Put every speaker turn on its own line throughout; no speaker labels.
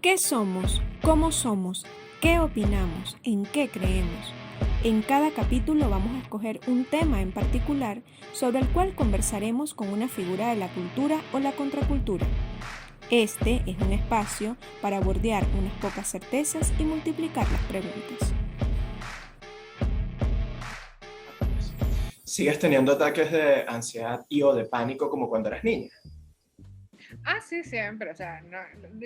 ¿Qué somos? ¿Cómo somos? ¿Qué opinamos? ¿En qué creemos? En cada capítulo vamos a escoger un tema en particular sobre el cual conversaremos con una figura de la cultura o la contracultura. Este es un espacio para bordear unas pocas certezas y multiplicar las preguntas.
¿Sigues teniendo ataques de ansiedad y o de pánico como cuando eras niña?
Sí, siempre. O sea,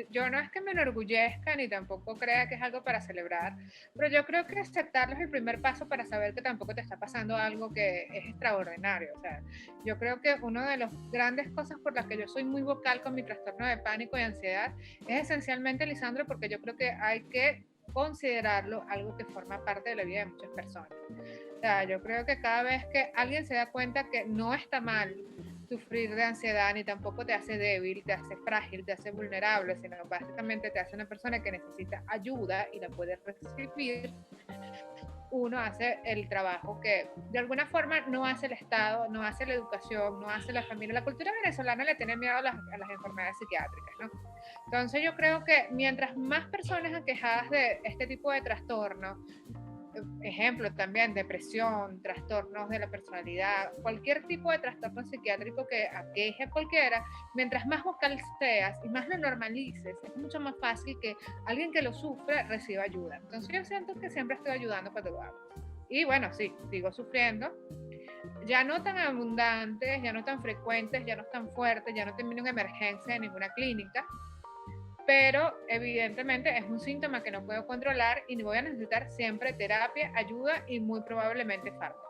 yo no es que me enorgullezca ni tampoco crea que es algo para celebrar, pero yo creo que aceptarlo es el primer paso para saber que tampoco te está pasando algo que es extraordinario. O sea, yo creo que una de las grandes cosas por las que yo soy muy vocal con mi trastorno de pánico y ansiedad es esencialmente, Lisandro, porque yo creo que hay que considerarlo algo que forma parte de la vida de muchas personas. O sea, yo creo que cada vez que alguien se da cuenta que no está mal sufrir de ansiedad, ni tampoco te hace débil, te hace frágil, te hace vulnerable, sino básicamente te hace una persona que necesita ayuda y la puede recibir, uno hace el trabajo que de alguna forma no hace el Estado, no hace la educación, no hace la familia. La cultura venezolana le tiene miedo a las enfermedades psiquiátricas, ¿no? Entonces yo creo que mientras más personas aquejadas de este tipo de trastornos, ejemplo también depresión, trastornos de la personalidad, cualquier tipo de trastorno psiquiátrico que aqueje a cualquiera, mientras más vocal seas y más lo normalices, es mucho más fácil que alguien que lo sufre reciba ayuda. Entonces yo siento que siempre estoy ayudando cuando lo hago. Y bueno, sí, sigo sufriendo, ya no tan abundantes, ya no tan frecuentes, ya no tan fuertes, ya no termino en emergencia en ninguna clínica, pero evidentemente es un síntoma que no puedo controlar y voy a necesitar siempre terapia, ayuda y muy probablemente fármaco.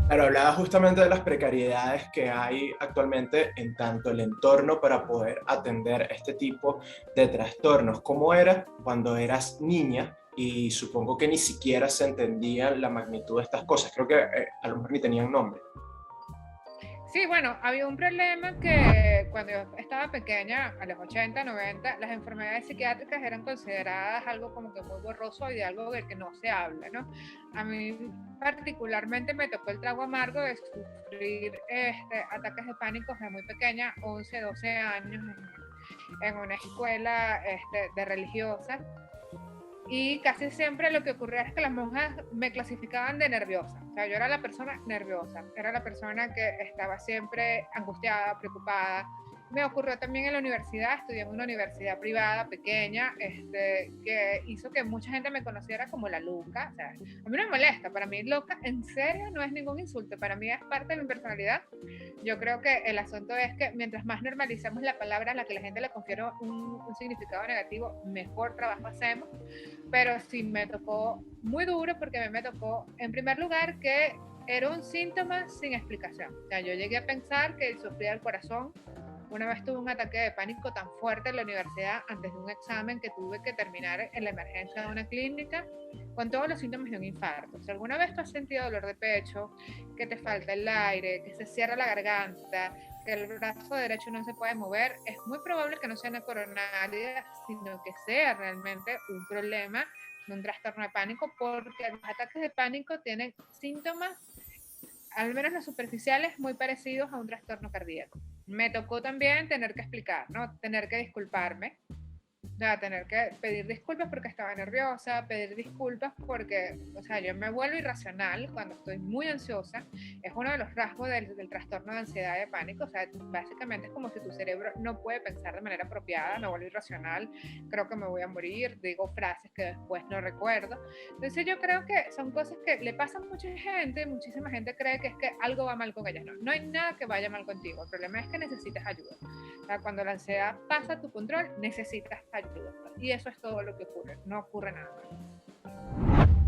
Pero hablaba justamente de las precariedades que hay actualmente en tanto el entorno para poder atender este tipo de trastornos. ¿Cómo era cuando eras niña? Y supongo que ni siquiera se entendía la magnitud de estas cosas. Creo que a lo mejor ni tenían nombre.
Sí, bueno, había un problema que cuando yo estaba pequeña, a los 80, 90, las enfermedades psiquiátricas eran consideradas algo como que muy borroso y de algo del que no se habla, ¿no? A mí particularmente me tocó el trago amargo de sufrir ataques de pánico desde muy pequeña, 11, 12 años, en una escuela de religiosas. Y casi siempre lo que ocurría es que las monjas me clasificaban de nerviosa. O sea, yo era la persona nerviosa, era la persona que estaba siempre angustiada, preocupada. Me ocurrió también en la universidad, estudié en una universidad privada pequeña, que hizo que mucha gente me conociera como la loca. O sea, a mí no me molesta, para mí loca en serio no es ningún insulto, para mí es parte de mi personalidad. Yo creo que el asunto es que mientras más normalizamos la palabra a la que la gente le confiere un significado negativo, mejor trabajo hacemos. Pero sí me tocó muy duro porque a mí me tocó, en primer lugar, que era un síntoma sin explicación. O sea, yo llegué a pensar que sufría el corazón. Una vez tuve un ataque de pánico tan fuerte en la universidad antes de un examen que tuve que terminar en la emergencia de una clínica con todos los síntomas de un infarto. Si alguna vez tú has sentido dolor de pecho, que te falta el aire, que se cierra la garganta, que el brazo derecho no se puede mover, es muy probable que no sea una coronaria, sino que sea realmente un problema de un trastorno de pánico, porque los ataques de pánico tienen síntomas, al menos los superficiales, muy parecidos a un trastorno cardíaco. Me tocó también tener que explicar, ¿no? Tener que disculparme, o sea, tener que pedir disculpas porque estaba nerviosa, pedir disculpas porque, o sea, yo me vuelvo irracional cuando estoy muy ansiosa. Es uno de los rasgos del trastorno de ansiedad y de pánico. O sea, básicamente es como si tu cerebro no puede pensar de manera apropiada, me vuelvo irracional, creo que me voy a morir, digo frases que después no recuerdo. Entonces yo creo que son cosas que le pasan a mucha gente, muchísima gente cree que es que algo va mal con ellas. No, no hay nada que vaya mal contigo, el problema es que necesitas ayuda. O sea, cuando la ansiedad pasa a tu control, necesitas ayuda. Y eso es todo lo que ocurre, no ocurre nada más.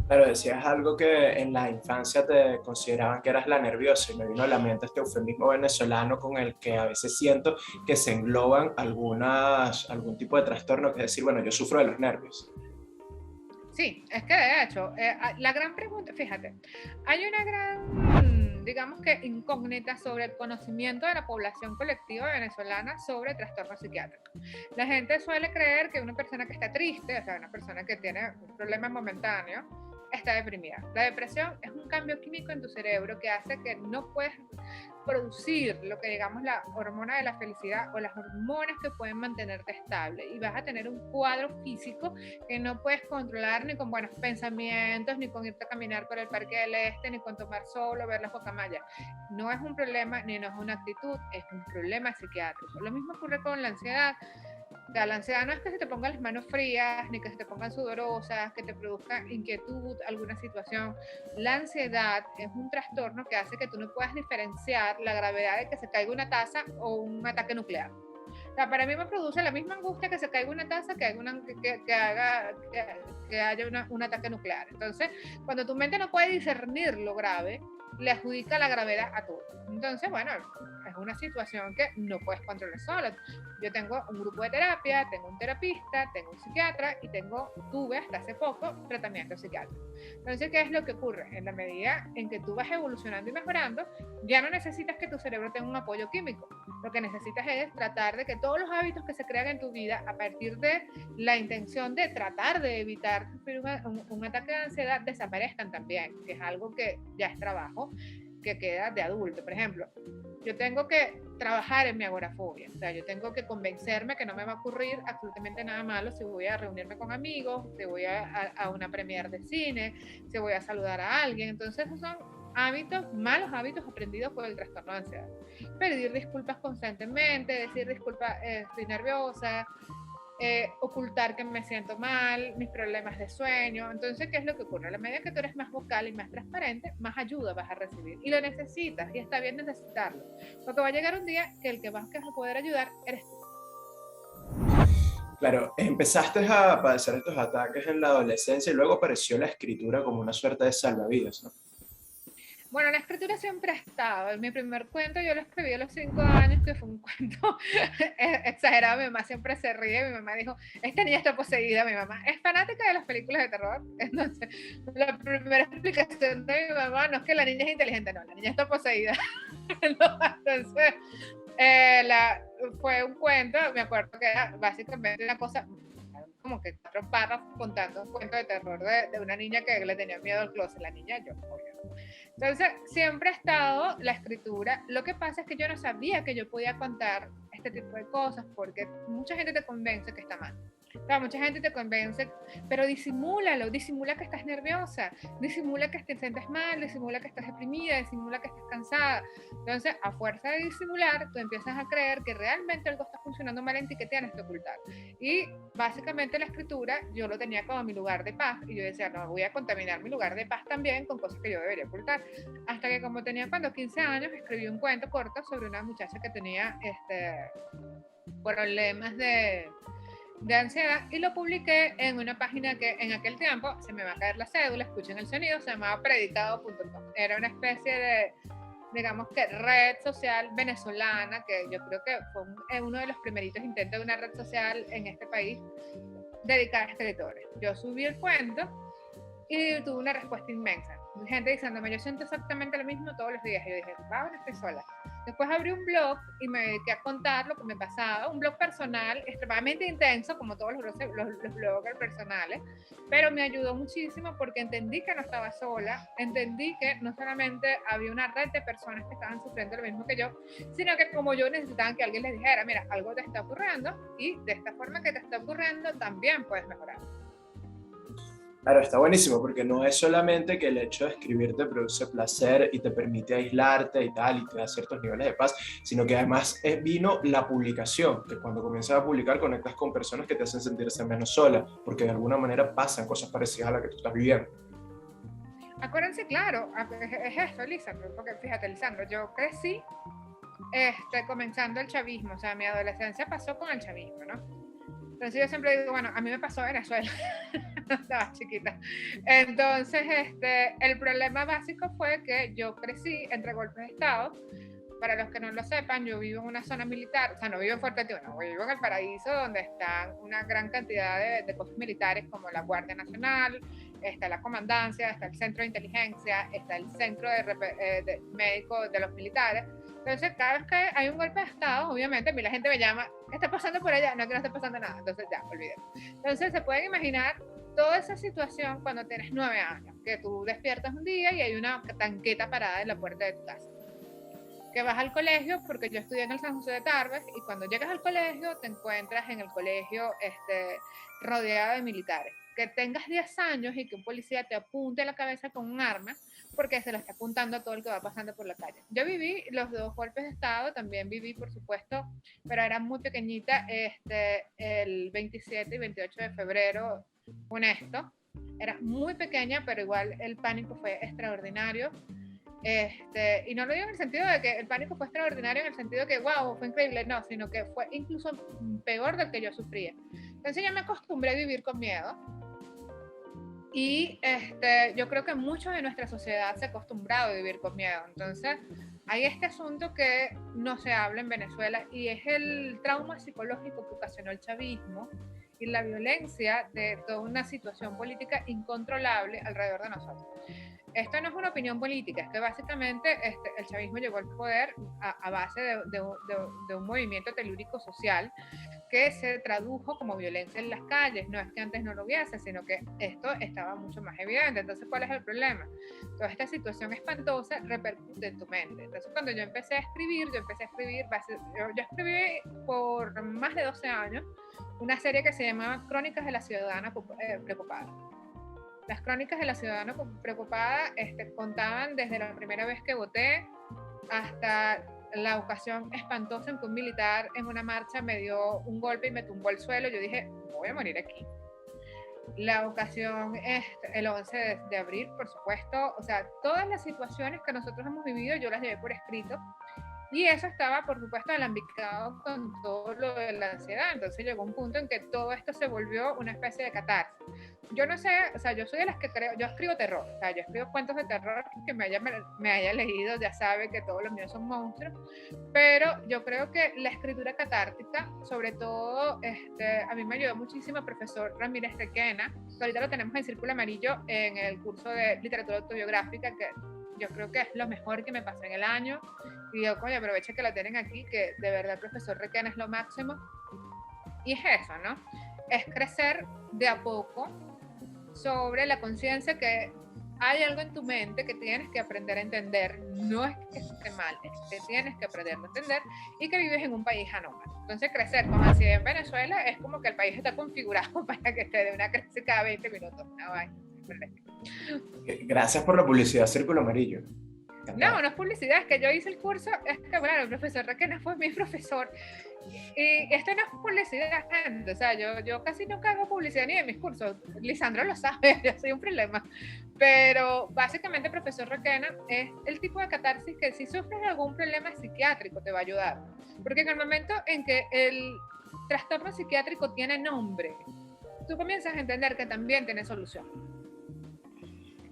Pero decías algo que en la infancia te consideraban que eras la nerviosa y me vino a la mente este eufemismo venezolano con el que a veces siento que se engloban algún tipo de trastorno, que es decir, bueno, yo sufro de los nervios.
Sí, es que de hecho, la gran pregunta, fíjate, hay una gran, digamos que incógnita sobre el conocimiento de la población colectiva venezolana sobre trastornos psiquiátricos. La gente suele creer que una persona que está triste, o sea, una persona que tiene un problema momentáneo, está deprimida. La depresión es un cambio químico en tu cerebro que hace que no puedes producir lo que digamos la hormona de la felicidad o las hormonas que pueden mantenerte estable, y vas a tener un cuadro físico que no puedes controlar ni con buenos pensamientos, ni con irte a caminar por el Parque del Este, ni con tomar sol o ver las Guacamayas. No es un problema ni no es una actitud, es un problema psiquiátrico. Lo mismo ocurre con la ansiedad. La ansiedad no es que se te pongan las manos frías, ni que se te pongan sudorosas, que te produzca inquietud, alguna situación. La ansiedad es un trastorno que hace que tú no puedas diferenciar la gravedad de que se caiga una taza o un ataque nuclear. O sea, para mí me produce la misma angustia que se caiga una taza que haya un ataque nuclear. Entonces, cuando tu mente no puede discernir lo grave, le adjudica la gravedad a todo. Entonces, bueno, es una situación que no puedes controlar solo. Yo tengo un grupo de terapia, tengo un terapista, tengo un psiquiatra y tuve hasta hace poco tratamiento psiquiátrico. Entonces, ¿qué es lo que ocurre? En la medida en que tú vas evolucionando y mejorando, ya no necesitas que tu cerebro tenga un apoyo químico. Lo que necesitas es tratar de que todos los hábitos que se crean en tu vida a partir de la intención de tratar de evitar sufrir un ataque de ansiedad desaparezcan también, que es algo que ya es trabajo que queda de adulto. Por ejemplo, yo tengo que trabajar en mi agorafobia, o sea, yo tengo que convencerme que no me va a ocurrir absolutamente nada malo si voy a reunirme con amigos, si voy a una premiere de cine, si voy a saludar a alguien. Entonces esos son malos hábitos aprendidos por el trastorno de ansiedad. Pedir disculpas constantemente, decir disculpa, estoy nerviosa, ocultar que me siento mal, mis problemas de sueño. Entonces, ¿qué es lo que ocurre? A la medida que tú eres más vocal y más transparente, más ayuda vas a recibir. Y lo necesitas, y está bien necesitarlo. Porque va a llegar un día que el que vas a poder ayudar eres tú.
Claro, empezaste a padecer estos ataques en la adolescencia y luego apareció la escritura como una suerte de salvavidas, ¿no?
Bueno, la escritura siempre ha estado. Mi primer cuento yo lo escribí a los 5 años, que fue un cuento exagerado. Mi mamá siempre se ríe. Mi mamá dijo, esta niña está poseída. Mi mamá es fanática de las películas de terror. Entonces, la primera explicación de mi mamá no es que la niña es inteligente, no, la niña está poseída. No, entonces, fue un cuento, me acuerdo que era básicamente una cosa como que 4 párrafos contando un cuento de terror de una niña que le tenía miedo al closet, la niña yo, obvio. Entonces, siempre ha estado la escritura. Lo que pasa es que yo no sabía que yo podía contar este tipo de cosas porque mucha gente te convence que está mal. O sea, mucha gente te convence, pero disimúlalo, disimula que estás nerviosa, disimula que te sientes mal, disimula que estás deprimida, disimula que estás cansada. Entonces, a fuerza de disimular, tú empiezas a creer que realmente algo está funcionando mal en ti, que tienes que ocultar. Y básicamente la escritura, yo lo tenía como mi lugar de paz, y yo decía, no, voy a contaminar mi lugar de paz también con cosas que yo debería ocultar. Hasta que como tenía 15 años, escribí un cuento corto sobre una muchacha que tenía problemas de ansiedad, y lo publiqué en una página que en aquel tiempo, se me va a caer la cédula, escuchen el sonido, se llamaba predicado.com. Era una especie de, digamos que, red social venezolana, que yo creo que fue uno de los primeritos intentos de una red social en este país dedicada a escritores. Yo subí el cuento y tuve una respuesta inmensa. Gente diciéndome, yo siento exactamente lo mismo todos los días. Y yo dije, wow, no estoy sola. Después abrí un blog y me dediqué a contar lo que me pasaba. Un blog personal extremadamente intenso, como todos los bloggers personales, pero me ayudó muchísimo porque entendí que no estaba sola, entendí que no solamente había una red de personas que estaban sufriendo lo mismo que yo, sino que como yo necesitaban que alguien les dijera, mira, algo te está ocurriendo y de esta forma que te está ocurriendo también puedes mejorar.
Claro, está buenísimo porque no es solamente que el hecho de escribir te produce placer y te permite aislarte y tal, y te da ciertos niveles de paz, sino que además vino la publicación, que cuando comienzas a publicar conectas con personas que te hacen sentirse menos sola, porque de alguna manera pasan cosas parecidas a las que tú estás viviendo.
Acuérdense, claro, es eso, Lisandro, porque fíjate, Lisandro, yo crecí comenzando el chavismo, o sea, mi adolescencia pasó con el chavismo, ¿no? Entonces yo siempre digo, bueno, a mí me pasó en Venezuela, estaba chiquita. Entonces, el problema básico fue que yo crecí entre golpes de Estado. Para los que no lo sepan, yo vivo en una zona militar, o sea, no vivo en Fuerte Tiuna, vivo en el Paraíso, donde están una gran cantidad de cosas militares como la Guardia Nacional, está la comandancia, está el centro de inteligencia, está el centro de médico de los militares. Entonces, cada vez que hay un golpe de Estado, obviamente, a mí la gente me llama, ¿qué está pasando por allá? No, que no está pasando nada. Entonces, ya, olvídate. Entonces, se pueden imaginar toda esa situación cuando tienes 9 años, que tú despiertas un día y hay una tanqueta parada en la puerta de tu casa. Que vas al colegio, porque yo estudié en el San José de Tarbes, y cuando llegas al colegio te encuentras en el colegio rodeado de militares. Que tengas 10 años y que un policía te apunte a la cabeza con un arma, porque se lo está apuntando a todo el que va pasando por la calle. Yo viví los 2 golpes de Estado, también viví, por supuesto, pero era muy pequeñita, el 27 y 28 de febrero, honesto. Era muy pequeña, pero igual el pánico fue extraordinario. Y no lo digo en el sentido de que el pánico fue extraordinario en el sentido de que, wow, fue increíble, no, sino que fue incluso peor del que yo sufría. Entonces ya me acostumbré a vivir con miedo. Y yo creo que muchos de nuestra sociedad se ha acostumbrado a vivir con miedo. Entonces, hay este asunto que no se habla en Venezuela y es el trauma psicológico que ocasionó el chavismo y la violencia de toda una situación política incontrolable alrededor de nosotros. Esto no es una opinión política, es que básicamente el chavismo llegó al poder a base de un movimiento telúrico social que se tradujo como violencia en las calles. No es que antes no lo hubiese, sino que esto estaba mucho más evidente. Entonces, ¿cuál es el problema? Toda esta situación espantosa repercute en tu mente. Entonces, cuando yo empecé a escribir, yo escribí por más de 12 años una serie que se llamaba Crónicas de la Ciudadana Preocupada. Las crónicas de la ciudadana preocupada contaban desde la primera vez que voté hasta la ocasión espantosa en que un militar en una marcha me dio un golpe y me tumbó al suelo. Yo dije, voy a morir aquí. La ocasión, el 11 de abril, por supuesto. O sea, todas las situaciones que nosotros hemos vivido, yo las llevé por escrito. Y eso estaba, por supuesto, alambicado con todo lo de la ansiedad. Entonces llegó un punto en que todo esto se volvió una especie de catarsis. Yo no sé, o sea, yo soy de las que creo, yo escribo terror, o sea, yo escribo cuentos de terror que me haya leído, ya sabe que todos los míos son monstruos, pero yo creo que la escritura catártica, sobre todo, a mí me ayudó muchísimo el profesor Ramírez Requena, que ahorita lo tenemos en Círculo Amarillo en el curso de literatura autobiográfica, que yo creo que es lo mejor que me pasó en el año. Y yo, coño, aproveche que la tienen aquí, que de verdad el profesor Requena es lo máximo. Y es eso, ¿no? Es crecer de a poco sobre la conciencia que hay algo en tu mente que tienes que aprender a entender. No es que esté mal, es que tienes que aprender a entender y que vives en un país anómalo. Entonces, crecer con ansiedad en Venezuela es como que el país está configurado para que te dé una crisis cada 20 minutos. Una vaina.
Gracias por la publicidad, Círculo Amarillo.
No, no es publicidad, es que yo hice el curso, es que bueno, el profesor Requena fue mi profesor. Y esto no es publicidad, gente. O sea, yo casi nunca hago publicidad ni de mis cursos. Lisandro lo sabe, yo soy un problema. Pero básicamente el profesor Requena es el tipo de catarsis que si sufres algún problema psiquiátrico te va a ayudar. Porque en el momento en que el trastorno psiquiátrico tiene nombre, tú comienzas a entender que también tiene solución.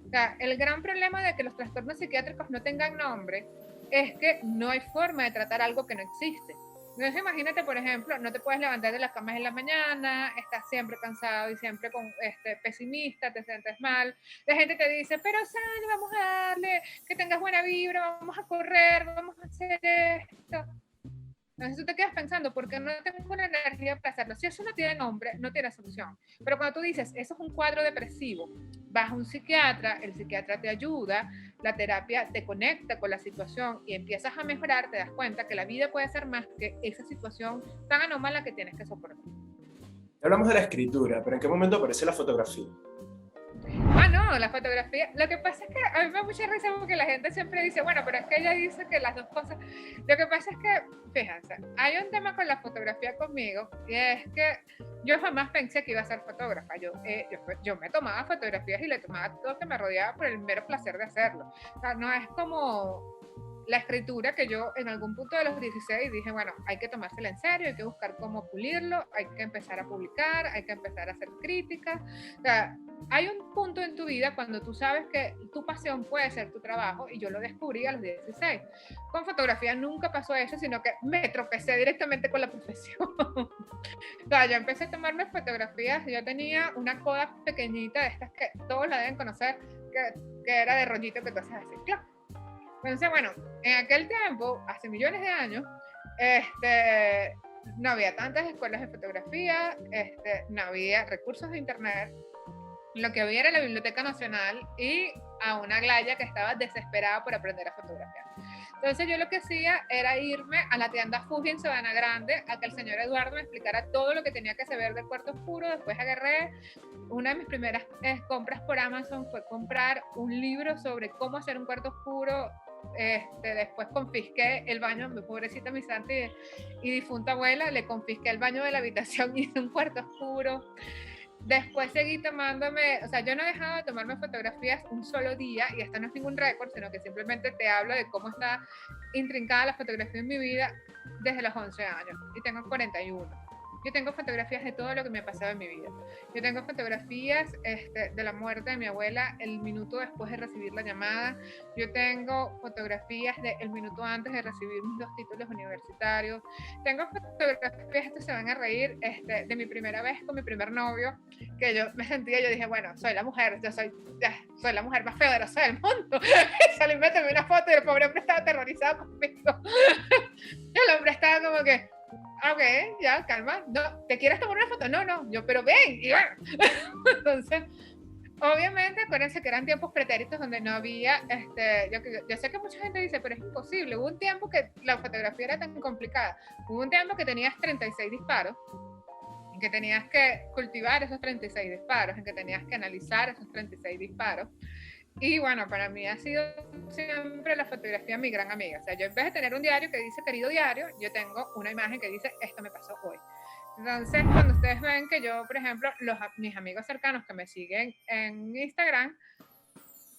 O sea, el gran problema de que los trastornos psiquiátricos no tengan nombre es que no hay forma de tratar algo que no existe. Entonces imagínate, por ejemplo, no te puedes levantar de la cama en la mañana, estás siempre cansado y siempre pesimista, te sientes mal. La gente te dice, pero Sani, vamos a darle, que tengas buena vibra, vamos a correr, vamos a hacer esto. Entonces tú te quedas pensando, ¿por qué no tengo una energía para hacerlo? Si eso no tiene nombre, no tiene solución. Pero cuando tú dices, eso es un cuadro depresivo, vas a un psiquiatra, el psiquiatra te ayuda, la terapia te conecta con la situación y empiezas a mejorar, te das cuenta que la vida puede ser más que esa situación tan anómala que tienes que soportar.
Hablamos de la escritura, pero ¿en qué momento aparece la fotografía?
Ah, no, la fotografía. Lo que pasa es que a mí me da mucha risa porque la gente siempre dice, bueno, pero es que ella dice que las dos cosas. Lo que pasa es que, fíjense, hay un tema con la fotografía conmigo y es que yo jamás pensé que iba a ser fotógrafa. Yo me tomaba fotografías y le tomaba todo lo que me rodeaba por el mero placer de hacerlo. O sea, no es como la escritura que yo en algún punto de los 16 dije, bueno, hay que tomársela en serio, hay que buscar cómo pulirlo, hay que empezar a publicar, hay que empezar a hacer críticas. O sea, hay un punto en tu vida cuando tú sabes que tu pasión puede ser tu trabajo y yo lo descubrí a los 16. Con fotografía nunca pasó eso, sino que me tropecé directamente con la profesión. O sea, yo empecé a tomarme fotografías, yo tenía una Kodak pequeñita de estas que todos la deben conocer, que era de rollito que tú haces así, ¡clac! Entonces, bueno, en aquel tiempo, hace millones de años, no había tantas escuelas de fotografía, no había recursos de internet. Lo que había era la Biblioteca Nacional y a una Glaya que estaba desesperada por aprender a fotografiar. Entonces yo lo que hacía era irme a la tienda Fuji en Sabana Grande a que el señor Eduardo me explicara todo lo que tenía que saber del cuarto oscuro. Después agarré una de mis primeras compras por Amazon, fue comprar un libro sobre cómo hacer un cuarto oscuro. Después confisqué el baño, mi pobrecita, mi santa y difunta abuela, le confisqué el baño de la habitación y hice un cuarto oscuro. Después seguí tomándome, o sea, yo no he dejado de tomarme fotografías un solo día, y esto no es ningún récord, sino que simplemente te hablo de cómo está intrincada la fotografía en mi vida desde los 11 años, y tengo 41. Yo tengo fotografías de todo lo que me ha pasado en mi vida. Yo tengo fotografías de la muerte de mi abuela el minuto después de recibir la llamada. Yo tengo fotografías del minuto antes de recibir mis 2 títulos universitarios. Tengo fotografías, se van a reír, de mi primera vez con mi primer novio, que yo me sentía, yo dije, bueno, soy la mujer, soy la mujer más poderosa del mundo. Y salí, me tomé una foto y el pobre hombre estaba aterrorizado conmigo. El hombre estaba como que, ok, ya, calma, no, ¿te quieres tomar una foto? No, yo, pero ven, y bueno. Entonces, obviamente, acuérdense que eran tiempos pretéritos donde no había, yo sé que mucha gente dice, pero es imposible, hubo un tiempo que la fotografía era tan complicada, hubo un tiempo que tenías 36 disparos, en que tenías que cultivar esos 36 disparos, en que tenías que analizar esos 36 disparos. Y bueno, para mí ha sido siempre la fotografía mi gran amiga. O sea, yo en vez de tener un diario que dice querido diario, yo tengo una imagen que dice esto me pasó hoy. Entonces, cuando ustedes ven que yo, por ejemplo, mis amigos cercanos que me siguen en Instagram,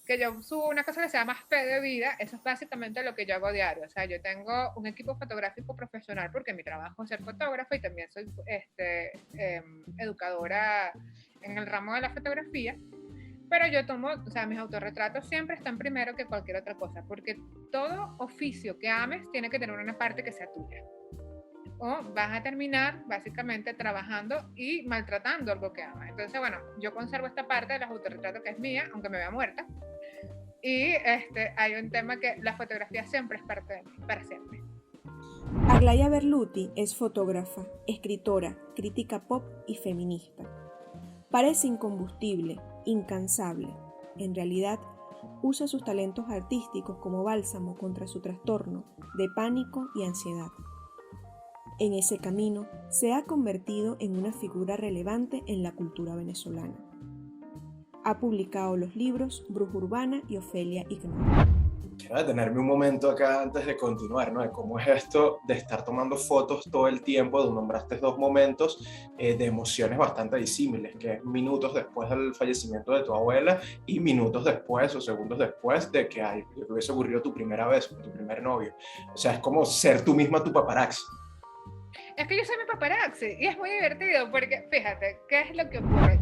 que yo subo una cosa que se llama Fe de Vida, eso es básicamente lo que yo hago diario. O sea, yo tengo un equipo fotográfico profesional porque mi trabajo es ser fotógrafa y también soy educadora en el ramo de la fotografía. Pero yo tomo, o sea, mis autorretratos siempre están primero que cualquier otra cosa, porque todo oficio que ames tiene que tener una parte que sea tuya. O vas a terminar básicamente trabajando y maltratando algo que amas. Entonces, bueno, yo conservo esta parte de los autorretratos que es mía, aunque me vea muerta. Y hay un tema que la fotografía siempre es parte de mí, para siempre.
Aglaia Berluti es fotógrafa, escritora, crítica pop y feminista. Parece incombustible, incansable. En realidad, usa sus talentos artísticos como bálsamo contra su trastorno de pánico y ansiedad. En ese camino, se ha convertido en una figura relevante en la cultura venezolana. Ha publicado los libros Bruja Urbana y Ofelia Ignora.
Quiero detenerme un momento acá antes de continuar, ¿no? De cómo es esto de estar tomando fotos todo el tiempo. Tú nombraste 2 momentos de emociones bastante disímiles, que es minutos después del fallecimiento de tu abuela y minutos después o segundos después de que hubiese ocurrido tu primera vez con tu primer novio. O sea, es como ser tú misma tu paparazzi.
Es que yo soy mi paparazzi y es muy divertido porque, fíjate, ¿qué es lo que ocurre?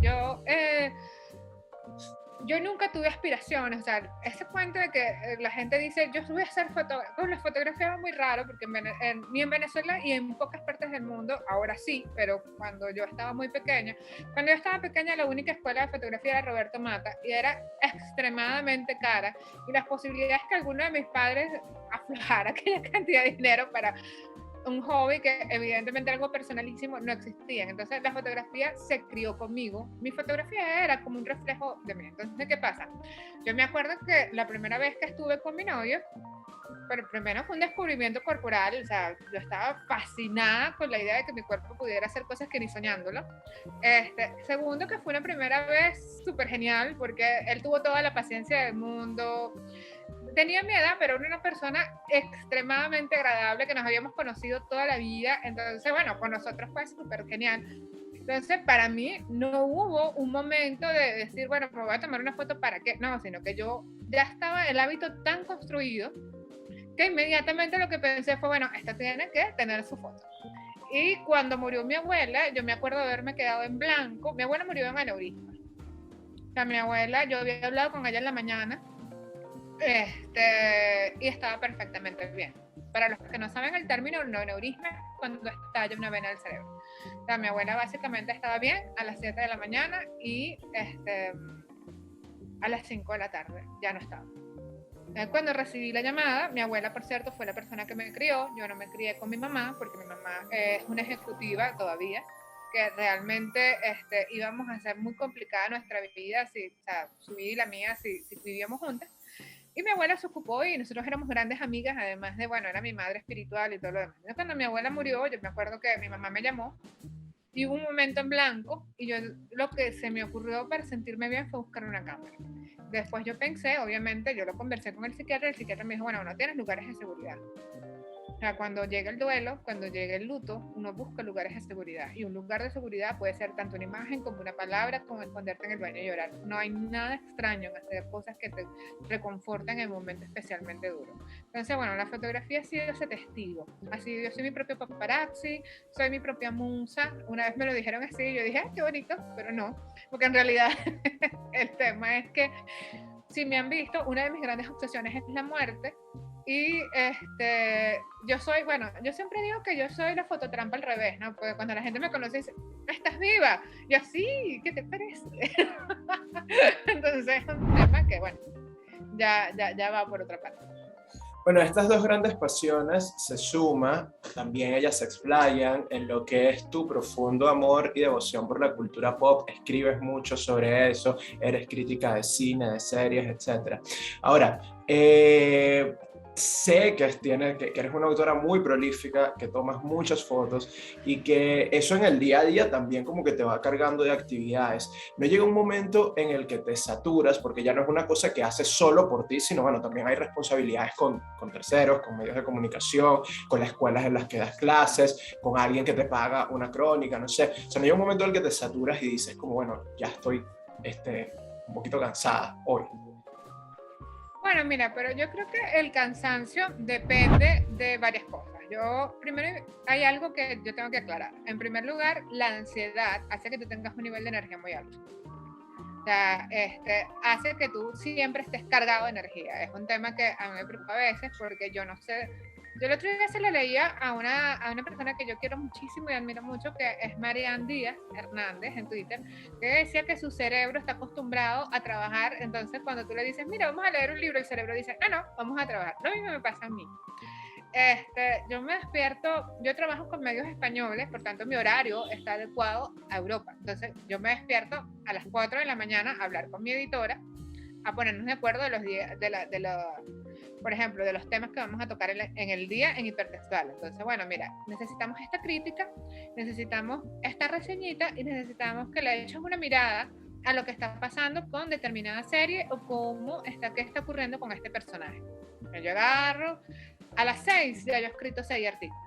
Yo nunca tuve aspiraciones, o sea, ese cuento de que la gente dice, yo voy a ser fotógrafo, la fotografía va muy raro, porque ni en Venezuela y en pocas partes del mundo, ahora sí, pero cuando yo estaba muy pequeña, la única escuela de fotografía era Roberto Mata, y era extremadamente cara, y las posibilidades que alguno de mis padres aflojara aquella cantidad de dinero para un hobby que evidentemente algo personalísimo no existía. Entonces la fotografía se crió conmigo. Mi fotografía era como un reflejo de mí. Entonces, ¿qué pasa? Yo me acuerdo que la primera vez que estuve con mi novio, pero primero fue un descubrimiento corporal, o sea, yo estaba fascinada con la idea de que mi cuerpo pudiera hacer cosas que ni soñándolo. Segundo, que fue una primera vez súper genial, porque él tuvo toda la paciencia del mundo. Tenía mi edad, pero era una persona extremadamente agradable que nos habíamos conocido toda la vida. Entonces, bueno, con nosotros fue súper genial. Entonces, para mí no hubo un momento de decir, bueno, me voy a tomar una foto para qué. No, sino que yo ya estaba el hábito tan construido que inmediatamente lo que pensé fue, bueno, esta tiene que tener su foto. Y cuando murió mi abuela, yo me acuerdo de haberme quedado en blanco. Mi abuela murió en aneurisma. O sea, mi abuela, yo había hablado con ella en la mañana, y estaba perfectamente bien. Para los que no saben el término, no aneurisma es cuando estalla una vena del cerebro. O sea, mi abuela básicamente estaba bien a las 7 de la mañana y a las 5 de la tarde ya no estaba. Cuando recibí la llamada, mi abuela, por cierto, fue la persona que me crió. Yo no me crié con mi mamá, porque mi mamá es una ejecutiva todavía, que realmente íbamos a hacer muy complicada nuestra vida, o sea, su vida y la mía, si vivíamos juntas. Y mi abuela se ocupó y nosotros éramos grandes amigas, además de, bueno, era mi madre espiritual y todo lo demás. Entonces, cuando mi abuela murió, yo me acuerdo que mi mamá me llamó y hubo un momento en blanco y yo lo que se me ocurrió para sentirme bien fue buscar una cámara. Después yo pensé, obviamente, yo lo conversé con el psiquiatra me dijo, bueno, no tienes lugares de seguridad. O sea, cuando llega el duelo, cuando llega el luto, uno busca lugares de seguridad. Y un lugar de seguridad puede ser tanto una imagen como una palabra, como esconderte en el baño y llorar. No hay nada extraño en hacer cosas que te reconfortan en momentos especialmente duros. Entonces, bueno, la fotografía ha sido ese testigo. Así, yo soy mi propio paparazzi, soy mi propia musa. Una vez me lo dijeron así y yo dije, qué bonito, pero no. Porque en realidad el tema es que, si me han visto, una de mis grandes obsesiones es la muerte. Y yo soy, bueno, yo siempre digo que yo soy la fototrampa al revés, ¿no? Porque cuando la gente me conoce dice, ¿estás viva? Yo sí, ¿qué te parece? Entonces es un tema que, bueno, ya va por otra parte.
Bueno, estas dos grandes pasiones se suman, también ellas se explayan en lo que es tu profundo amor y devoción por la cultura pop. Escribes mucho sobre eso, eres crítica de cine, de series, etc. Ahora, sé que eres una autora muy prolífica, que tomas muchas fotos y que eso en el día a día también como que te va cargando de actividades. ¿No llega un momento en el que te saturas porque ya no es una cosa que haces solo por ti, sino bueno, también hay responsabilidades con terceros, con medios de comunicación, con las escuelas en las que das clases, con alguien que te paga una crónica, no sé? O sea, ¿no llega un momento en el que te saturas y dices como, bueno, ya estoy un poquito cansada hoy?
Bueno, mira, pero yo creo que el cansancio depende de varias cosas. Primero, hay algo que yo tengo que aclarar. En primer lugar, la ansiedad hace que tú tengas un nivel de energía muy alto. O sea, hace que tú siempre estés cargado de energía. Es un tema que a mí me preocupa a veces porque yo no sé. Yo el otro día se le leía a una persona que yo quiero muchísimo y admiro mucho, que es Marian Díaz Hernández en Twitter, que decía que su cerebro está acostumbrado a trabajar. Entonces, cuando tú le dices, mira, vamos a leer un libro, el cerebro dice, no, vamos a trabajar. Lo mismo me pasa a mí. Yo me despierto, yo trabajo con medios españoles, por tanto mi horario está adecuado a Europa. Entonces yo me despierto a las 4 de la mañana a hablar con mi editora, a ponernos de acuerdo de los días, por ejemplo, de los temas que vamos a tocar en el día en hipertextual. Entonces, bueno, mira, necesitamos esta crítica, necesitamos esta reseñita y necesitamos que le eches una mirada a lo que está pasando con determinada serie o qué está ocurriendo con este personaje. Yo agarro, a las 6 ya yo he escrito 6 artículos.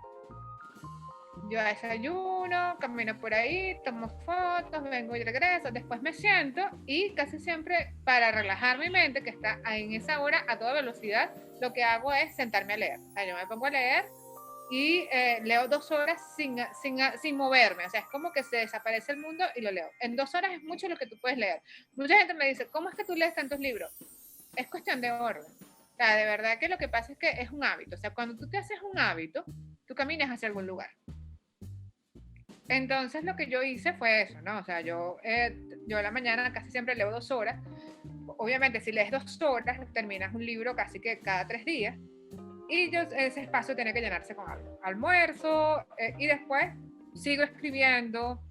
Yo desayuno, camino por ahí, tomo fotos, vengo y regreso, después me siento y casi siempre, para relajar mi mente, que está en esa hora a toda velocidad, lo que hago es sentarme a leer. O sea, yo me pongo a leer y leo 2 horas sin moverme. O sea, es como que se desaparece el mundo y lo leo. En 2 horas es mucho lo que tú puedes leer. Mucha gente me dice, ¿cómo es que tú lees tantos libros? Es cuestión de orden. O sea, de verdad que lo que pasa es que es un hábito. O sea, cuando tú te haces un hábito, tú caminas hacia algún lugar. Entonces lo que yo hice fue eso, ¿no? O sea, yo a la mañana casi siempre leo 2 horas. Obviamente, si lees 2 horas, terminas un libro casi que cada 3 días. Y ese espacio tiene que llenarse con algo. Almuerzo y después sigo escribiendo,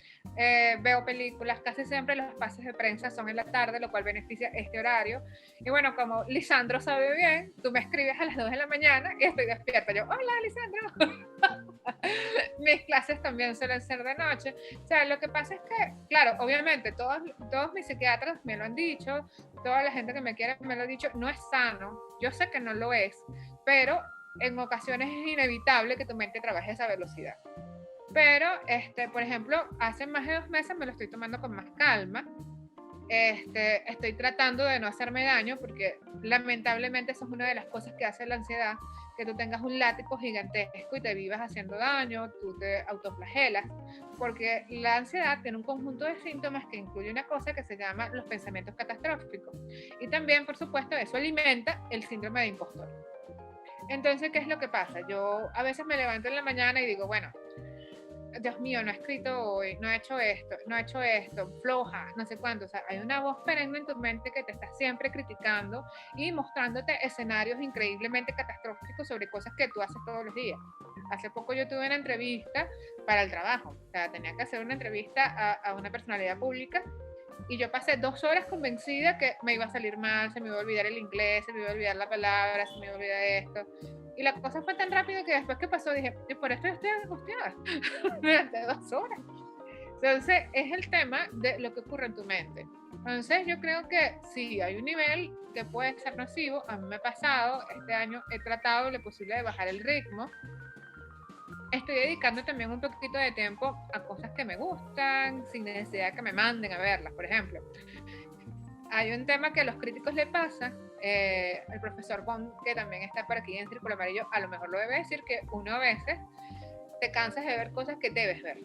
veo películas. Casi siempre los pases de prensa son en la tarde, lo cual beneficia este horario. Y bueno, como Lisandro sabe bien, tú me escribes a las 2 de la mañana y estoy despierta. Yo, hola, Lisandro. Mis clases también suelen ser de noche. O sea, lo que pasa es que, claro, obviamente todos mis psiquiatras me lo han dicho, toda la gente que me quiere me lo ha dicho, no es sano. Yo sé que no lo es, pero en ocasiones es inevitable que tu mente trabaje a esa velocidad. Pero, por ejemplo, hace más de 2 meses me lo estoy tomando con más calma. Estoy tratando de no hacerme daño porque lamentablemente eso es una de las cosas que hace la ansiedad, que tú tengas un látigo gigantesco y te vivas haciendo daño, tú te autoflagelas, porque la ansiedad tiene un conjunto de síntomas que incluye una cosa que se llama los pensamientos catastróficos y también, por supuesto, eso alimenta el síndrome de impostor. Entonces, ¿qué es lo que pasa? Yo a veces me levanto en la mañana y digo, bueno, Dios mío, no he escrito hoy, no he hecho esto, floja, no sé cuánto. O sea, hay una voz perenne en tu mente que te está siempre criticando y mostrándote escenarios increíblemente catastróficos sobre cosas que tú haces todos los días. Hace poco yo tuve una entrevista para el trabajo, o sea, tenía que hacer una entrevista a una personalidad pública y yo pasé 2 horas convencida que me iba a salir mal, se me iba a olvidar el inglés, se me iba a olvidar la palabra, se me iba a olvidar esto. Y la cosa fue tan rápido que después que pasó dije, y por esto yo estoy angustiada durante 2 horas. Entonces, es el tema de lo que ocurre en tu mente. Entonces, yo creo que sí, hay un nivel que puede ser nocivo. A mí me ha pasado, este año he tratado lo posible de bajar el ritmo. Estoy dedicando también un poquito de tiempo a cosas que me gustan, sin necesidad de que me manden a verlas. Por ejemplo, hay un tema que a los críticos le pasa, el profesor Bond, que también está por aquí en Círculo Amarillo, a lo mejor lo debe decir, que uno a veces te cansas de ver cosas que debes ver.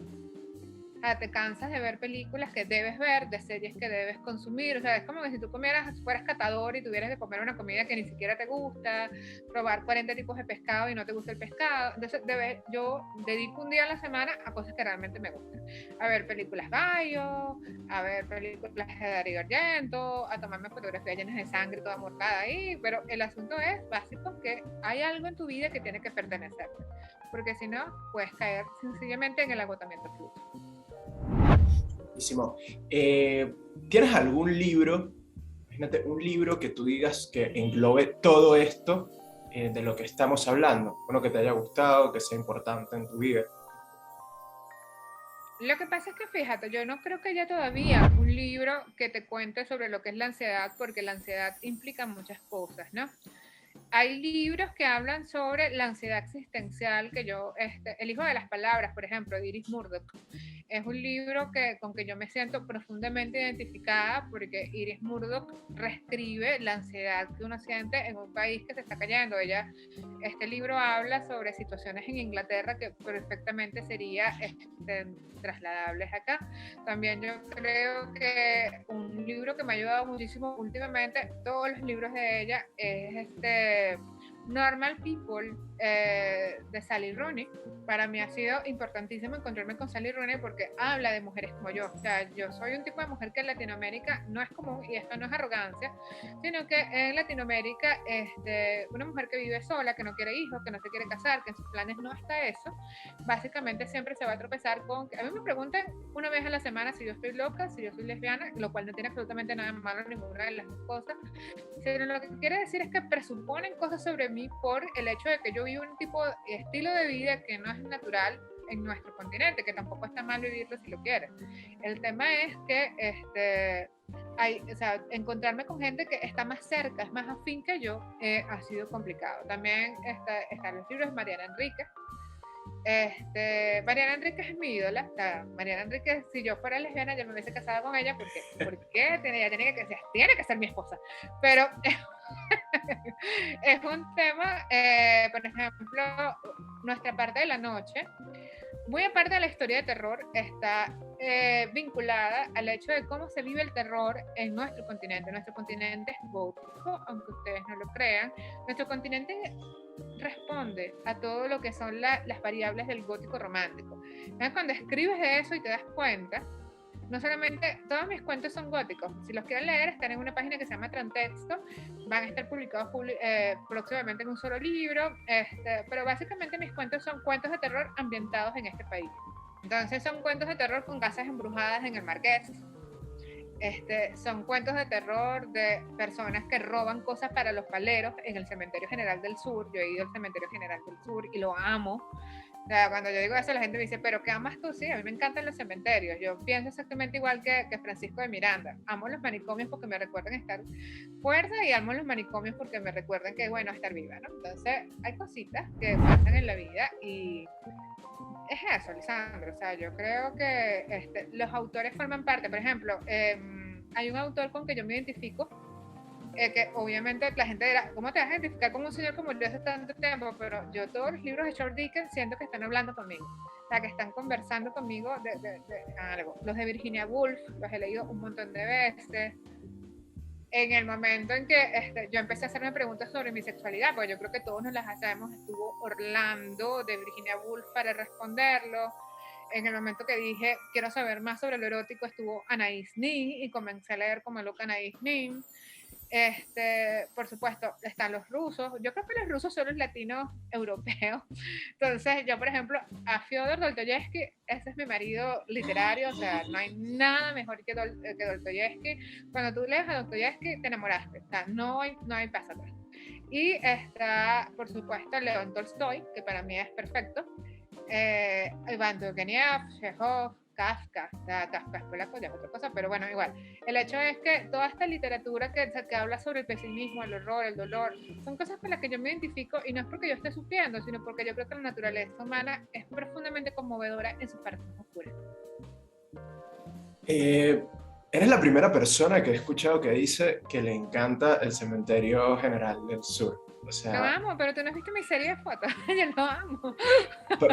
O sea, te cansas de ver películas que debes ver, de series que debes consumir. O sea, es como que si tú fueras catador y tuvieras que comer una comida que ni siquiera te gusta, probar 40 tipos de pescado y no te gusta el pescado. Entonces, yo dedico un día a la semana a cosas que realmente me gustan. A ver películas gallo, a ver películas de Darío Argento, a tomarme fotografías llenas de sangre toda mortada ahí. Pero el asunto es básico, que hay algo en tu vida que tiene que pertenecerte. Porque si no, puedes caer sencillamente en el agotamiento absoluto.
¿Tienes algún libro, imagínate, un libro que tú digas que englobe todo esto de lo que estamos hablando? Uno que te haya gustado, que sea importante en tu vida.
Lo que pasa es que fíjate, yo no creo que haya todavía un libro que te cuente sobre lo que es la ansiedad, porque la ansiedad implica muchas cosas, ¿no? Hay libros que hablan sobre la ansiedad existencial, que yo, El hijo de las palabras, por ejemplo, de Iris Murdoch. Es un libro con que yo me siento profundamente identificada, porque Iris Murdoch reescribe la ansiedad que uno siente en un país que se está cayendo. Este libro habla sobre situaciones en Inglaterra que perfectamente serían trasladables acá. También yo creo que un libro que me ha ayudado muchísimo últimamente, todos los libros de ella, es Normal People, de Sally Rooney. Para mí ha sido importantísimo encontrarme con Sally Rooney porque habla de mujeres como yo. O sea, yo soy un tipo de mujer que en Latinoamérica no es común, y esto no es arrogancia, sino que en Latinoamérica, una mujer que vive sola, que no quiere hijos, que no se quiere casar, que en sus planes no está eso, básicamente siempre se va a tropezar con que a mí me preguntan una vez a la semana si yo estoy loca, si yo soy lesbiana, lo cual no tiene absolutamente nada malo, ninguna de las dos cosas, sino lo que quiere decir es que presuponen cosas sobre mí por el hecho de que yo vivo un tipo de estilo de vida que no es natural en nuestro continente, que tampoco está mal vivirlo si lo quieres. El tema es que encontrarme con gente que está más cerca, es más afín que yo, ha sido complicado. También están los libros de Mariana Enríquez. Mariana Enríquez es mi ídola. O sea, Mariana Enríquez, si yo fuera lesbiana, yo me hubiese casado con ella porque tiene que ser mi esposa. Pero es un tema, por ejemplo, Nuestra parte de la noche, muy aparte de la historia de terror, está vinculada al hecho de cómo se vive el terror en nuestro continente. Nuestro continente es gótico, aunque ustedes no lo crean. Nuestro continente responde a todo lo que son las variables del gótico romántico. Entonces, cuando escribes de eso y te das cuenta, no solamente todos mis cuentos son góticos, si los quieren leer están en una página que se llama Trantexto, van a estar publicados próximamente en un solo libro, pero básicamente mis cuentos son cuentos de terror ambientados en este país. Entonces son cuentos de terror con casas embrujadas en el Marqués, son cuentos de terror de personas que roban cosas para los paleros en el Cementerio General del Sur. Yo he ido al Cementerio General del Sur y lo amo. O sea, cuando yo digo eso, la gente me dice, ¿pero qué amas tú? Sí, a mí me encantan los cementerios. Yo pienso exactamente igual que Francisco de Miranda. Amo los manicomios porque me recuerdan estar fuerza, y amo los manicomios porque me recuerdan que es bueno estar viva, ¿no? Entonces, hay cositas que pasan en la vida y es eso, Lisandro. O sea, yo creo que los autores forman parte. Por ejemplo, hay un autor con que yo me identifico, que obviamente la gente dirá, ¿cómo te vas a identificar con un señor como yo hace tanto tiempo? Pero yo todos los libros de Charles Dickens siento que están hablando conmigo, o sea, que están conversando conmigo de algo. Los de Virginia Woolf los he leído un montón de veces. En el momento en que yo empecé a hacerme preguntas sobre mi sexualidad, porque yo creo que todos nos las hacemos, estuvo Orlando de Virginia Woolf para responderlo. en el momento que dije, quiero saber más sobre lo erótico, estuvo Anaïs Nin y comencé a leer como loca Anaïs Nin. Por supuesto, están los rusos. Yo creo que los rusos son los latinos europeos. Entonces, yo, por ejemplo, a Fyodor Dostoyevsky, ese es mi marido literario, o sea, no hay nada mejor que Dostoyevsky. Cuando tú lees a Dostoyevsky, te enamoraste, o sea, no hay paso atrás. Y está, por supuesto, León Tolstoy, que para mí es perfecto. Iván Turgenev, Chekhov, Kafka. Kafka es polaco, ya es otra cosa, pero bueno, igual. El hecho es que toda esta literatura que habla sobre el pesimismo, el horror, el dolor, son cosas con las que yo me identifico, y no es porque yo esté sufriendo, sino porque yo creo que la naturaleza humana es profundamente conmovedora en sus partes oscuras.
Eres la primera persona que he escuchado que dice que le encanta el Cementerio General del Sur. O sea,
lo amo, pero tú no has visto mi serie de fotos. Yo lo amo.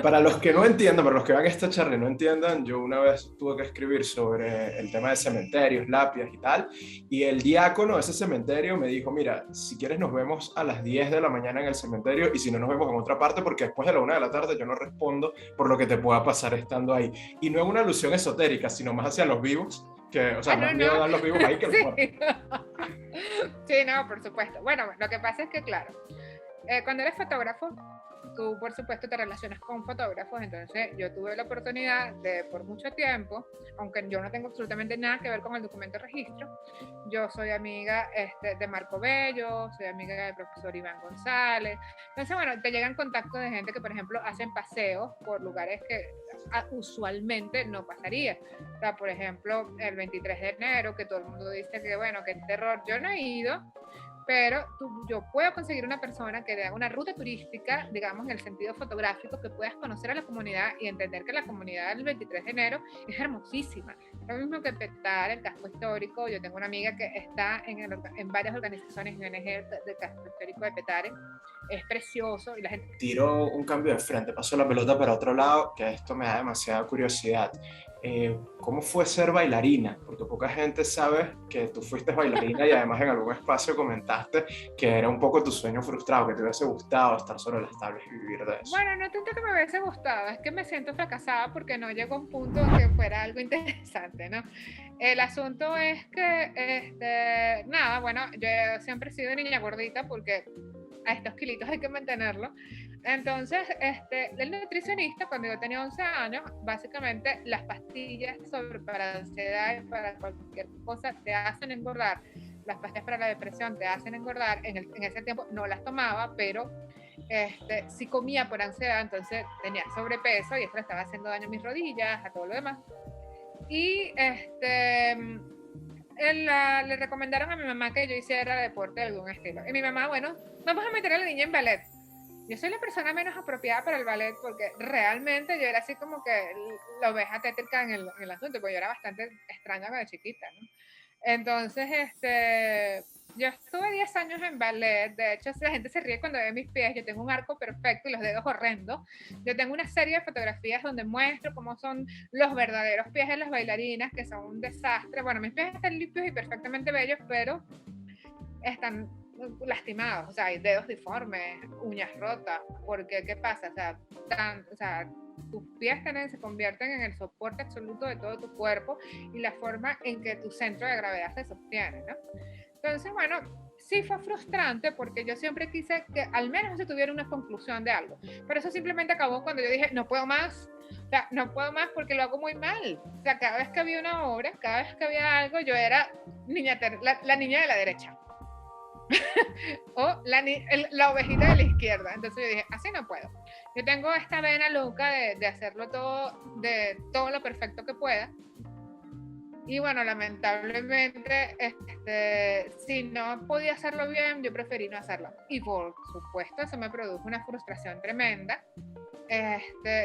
Para los que no entiendan, para los que vean esta charla y no entiendan, yo una vez tuve que escribir sobre el tema de cementerios, lápidas y tal, y el diácono de ese cementerio me dijo, mira, si quieres nos vemos a las 10 de la mañana en el cementerio, y si no nos vemos en otra parte, porque después de la 1 de la tarde yo no respondo por lo que te pueda pasar estando ahí. Y no es una alusión esotérica, sino más hacia los vivos, que, o sea, más miedo dan los vivos ahí que los muertos.
Sí, no, por supuesto. Bueno, lo que pasa es que, claro, cuando eres fotógrafo, tú, por supuesto, te relacionas con fotógrafos. Entonces, yo tuve la oportunidad de, por mucho tiempo, aunque yo no tengo absolutamente nada que ver con el documento de registro, yo soy amiga de Marco Bello, soy amiga del profesor Iván González. Entonces, bueno, te llegan contactos de gente que, por ejemplo, hacen paseos por lugares que usualmente no pasaría. O sea, por ejemplo, el 23 de enero, que todo el mundo dice que, bueno, que terror. Yo no he ido, pero yo puedo conseguir una persona que te haga una ruta turística, digamos, en el sentido fotográfico, que puedas conocer a la comunidad y entender que la comunidad del 23 de enero es hermosísima. Lo mismo que Petare, el casco histórico. Yo tengo una amiga que está en varias organizaciones ONG del casco histórico de Petare. Es precioso y la gente...
Tiro un cambio de frente, paso la pelota para otro lado, que esto me da demasiada curiosidad. ¿Cómo fue ser bailarina? Porque poca gente sabe que tú fuiste bailarina y además en algún espacio comentaste que era un poco tu sueño frustrado, que te hubiese gustado estar sobre las tablas y vivir de eso.
Bueno, no tanto que me hubiese gustado, es que me siento fracasada porque no llegó a un punto en que fuera algo interesante, ¿no? El asunto es que, nada, bueno, yo siempre he sido niña gordita porque a estos kilitos hay que mantenerlo. Entonces, el nutricionista, cuando yo tenía 11 años, básicamente las pastillas para ansiedad y para cualquier cosa te hacen engordar. Las pastillas para la depresión te hacen engordar. En ese tiempo no las tomaba, pero sí comía por ansiedad, entonces tenía sobrepeso y eso le estaba haciendo daño a mis rodillas, a todo lo demás. Y le recomendaron a mi mamá que yo hiciera deporte de algún estilo. Y mi mamá, bueno, vamos a meter a la niña en ballet. Yo soy la persona menos apropiada para el ballet porque realmente yo era así como que la oveja tétrica en el asunto, porque yo era bastante extraña cuando chiquita, ¿no? Entonces, yo estuve 10 años en ballet. De hecho, la gente se ríe cuando ve mis pies. Yo tengo un arco perfecto y los dedos horrendos. Yo tengo una serie de fotografías donde muestro cómo son los verdaderos pies de las bailarinas, que son un desastre. Bueno, mis pies están limpios y perfectamente bellos, pero están lastimados, o sea, hay dedos deformes, uñas rotas, porque ¿qué pasa? O sea, tus pies se convierten en el soporte absoluto de todo tu cuerpo y la forma en que tu centro de gravedad se sostiene, ¿no? Entonces, bueno, sí fue frustrante porque yo siempre quise que al menos se tuviera una conclusión de algo, pero eso simplemente acabó cuando yo dije, no puedo más. O sea, no puedo más porque lo hago muy mal. O sea, cada vez que había una obra, cada vez que había algo, yo era la niña de la derecha. O la ovejita de la izquierda. Entonces yo dije, así no puedo. Yo tengo esta vena loca de hacerlo todo, de todo lo perfecto que pueda. Y bueno, lamentablemente, si no podía hacerlo bien, yo preferí no hacerlo. Y por supuesto, eso me produjo una frustración tremenda.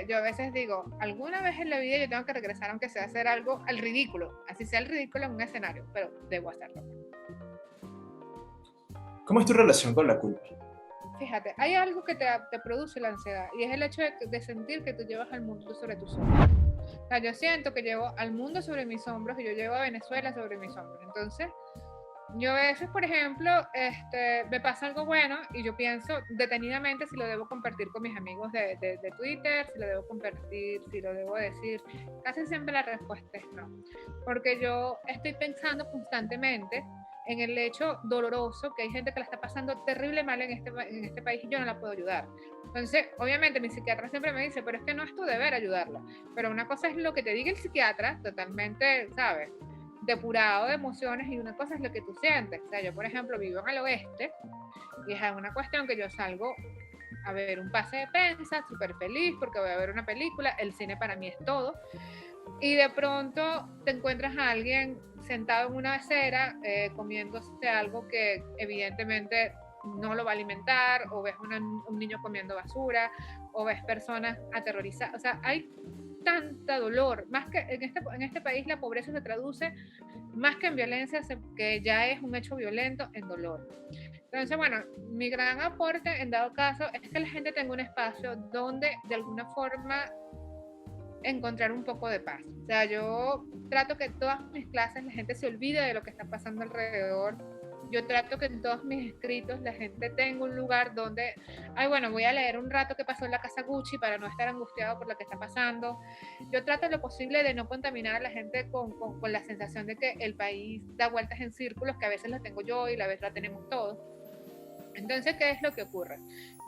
Yo a veces digo, alguna vez en la vida yo tengo que regresar, aunque sea hacer algo al ridículo, así sea el ridículo en un escenario, pero debo hacerlo.
¿Cómo es tu relación con la culpa?
Fíjate, hay algo que te produce la ansiedad y es el hecho de sentir que tú llevas al mundo sobre tus hombros. O sea, yo siento que llevo al mundo sobre mis hombros y yo llevo a Venezuela sobre mis hombros. Entonces, Yo a veces, por ejemplo, me pasa algo bueno y yo pienso detenidamente si lo debo compartir con mis amigos de Twitter, si lo debo compartir, si lo debo decir. Casi siempre la respuesta es no, porque yo estoy pensando constantemente en el hecho doloroso que hay gente que la está pasando terrible mal en este país y yo no la puedo ayudar. Entonces, obviamente mi psiquiatra siempre me dice, pero es que no es tu deber ayudarla. Pero una cosa es lo que te diga el psiquiatra, totalmente, ¿sabes?, depurado de emociones, y una cosa es lo que tú sientes. O sea, yo, por ejemplo, vivo en el oeste y es una cuestión que yo salgo a ver un pase de prensa, súper feliz porque voy a ver una película, el cine para mí es todo, y de pronto te encuentras a alguien sentado en una acera comiéndose algo que evidentemente no lo va a alimentar, o ves un niño comiendo basura, o ves personas aterrorizadas. O sea, hay tanta dolor, más que en este país la pobreza se traduce más que en violencia, que ya es un hecho violento, en dolor. Entonces, bueno, mi gran aporte en dado caso es que la gente tenga un espacio donde de alguna forma encontrar un poco de paz. O sea, yo trato que en todas mis clases la gente se olvide de lo que está pasando alrededor. Yo trato que en todos mis escritos la gente tenga un lugar donde, ay, bueno, voy a leer un rato qué pasó en la casa Gucci para no estar angustiado por lo que está pasando. Yo trato lo posible de no contaminar a la gente con la sensación de que el país da vueltas en círculos, que a veces la tengo yo y a veces la tenemos todos. Entonces, ¿qué es lo que ocurre?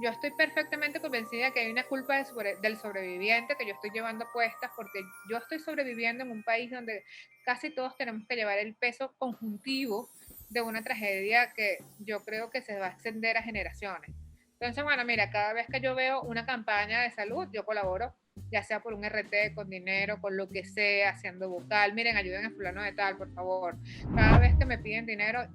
Yo estoy perfectamente convencida que hay una culpa del sobreviviente que yo estoy llevando puestas, porque yo estoy sobreviviendo en un país donde casi todos tenemos que llevar el peso conjuntivo de una tragedia que yo creo que se va a extender a generaciones. Entonces, bueno, mira, cada vez que yo veo una campaña de salud, yo colaboro, ya sea por un RT, con dinero, con lo que sea, haciendo vocal, miren, ayuden a fulano de tal, por favor. Cada vez que me piden dinero,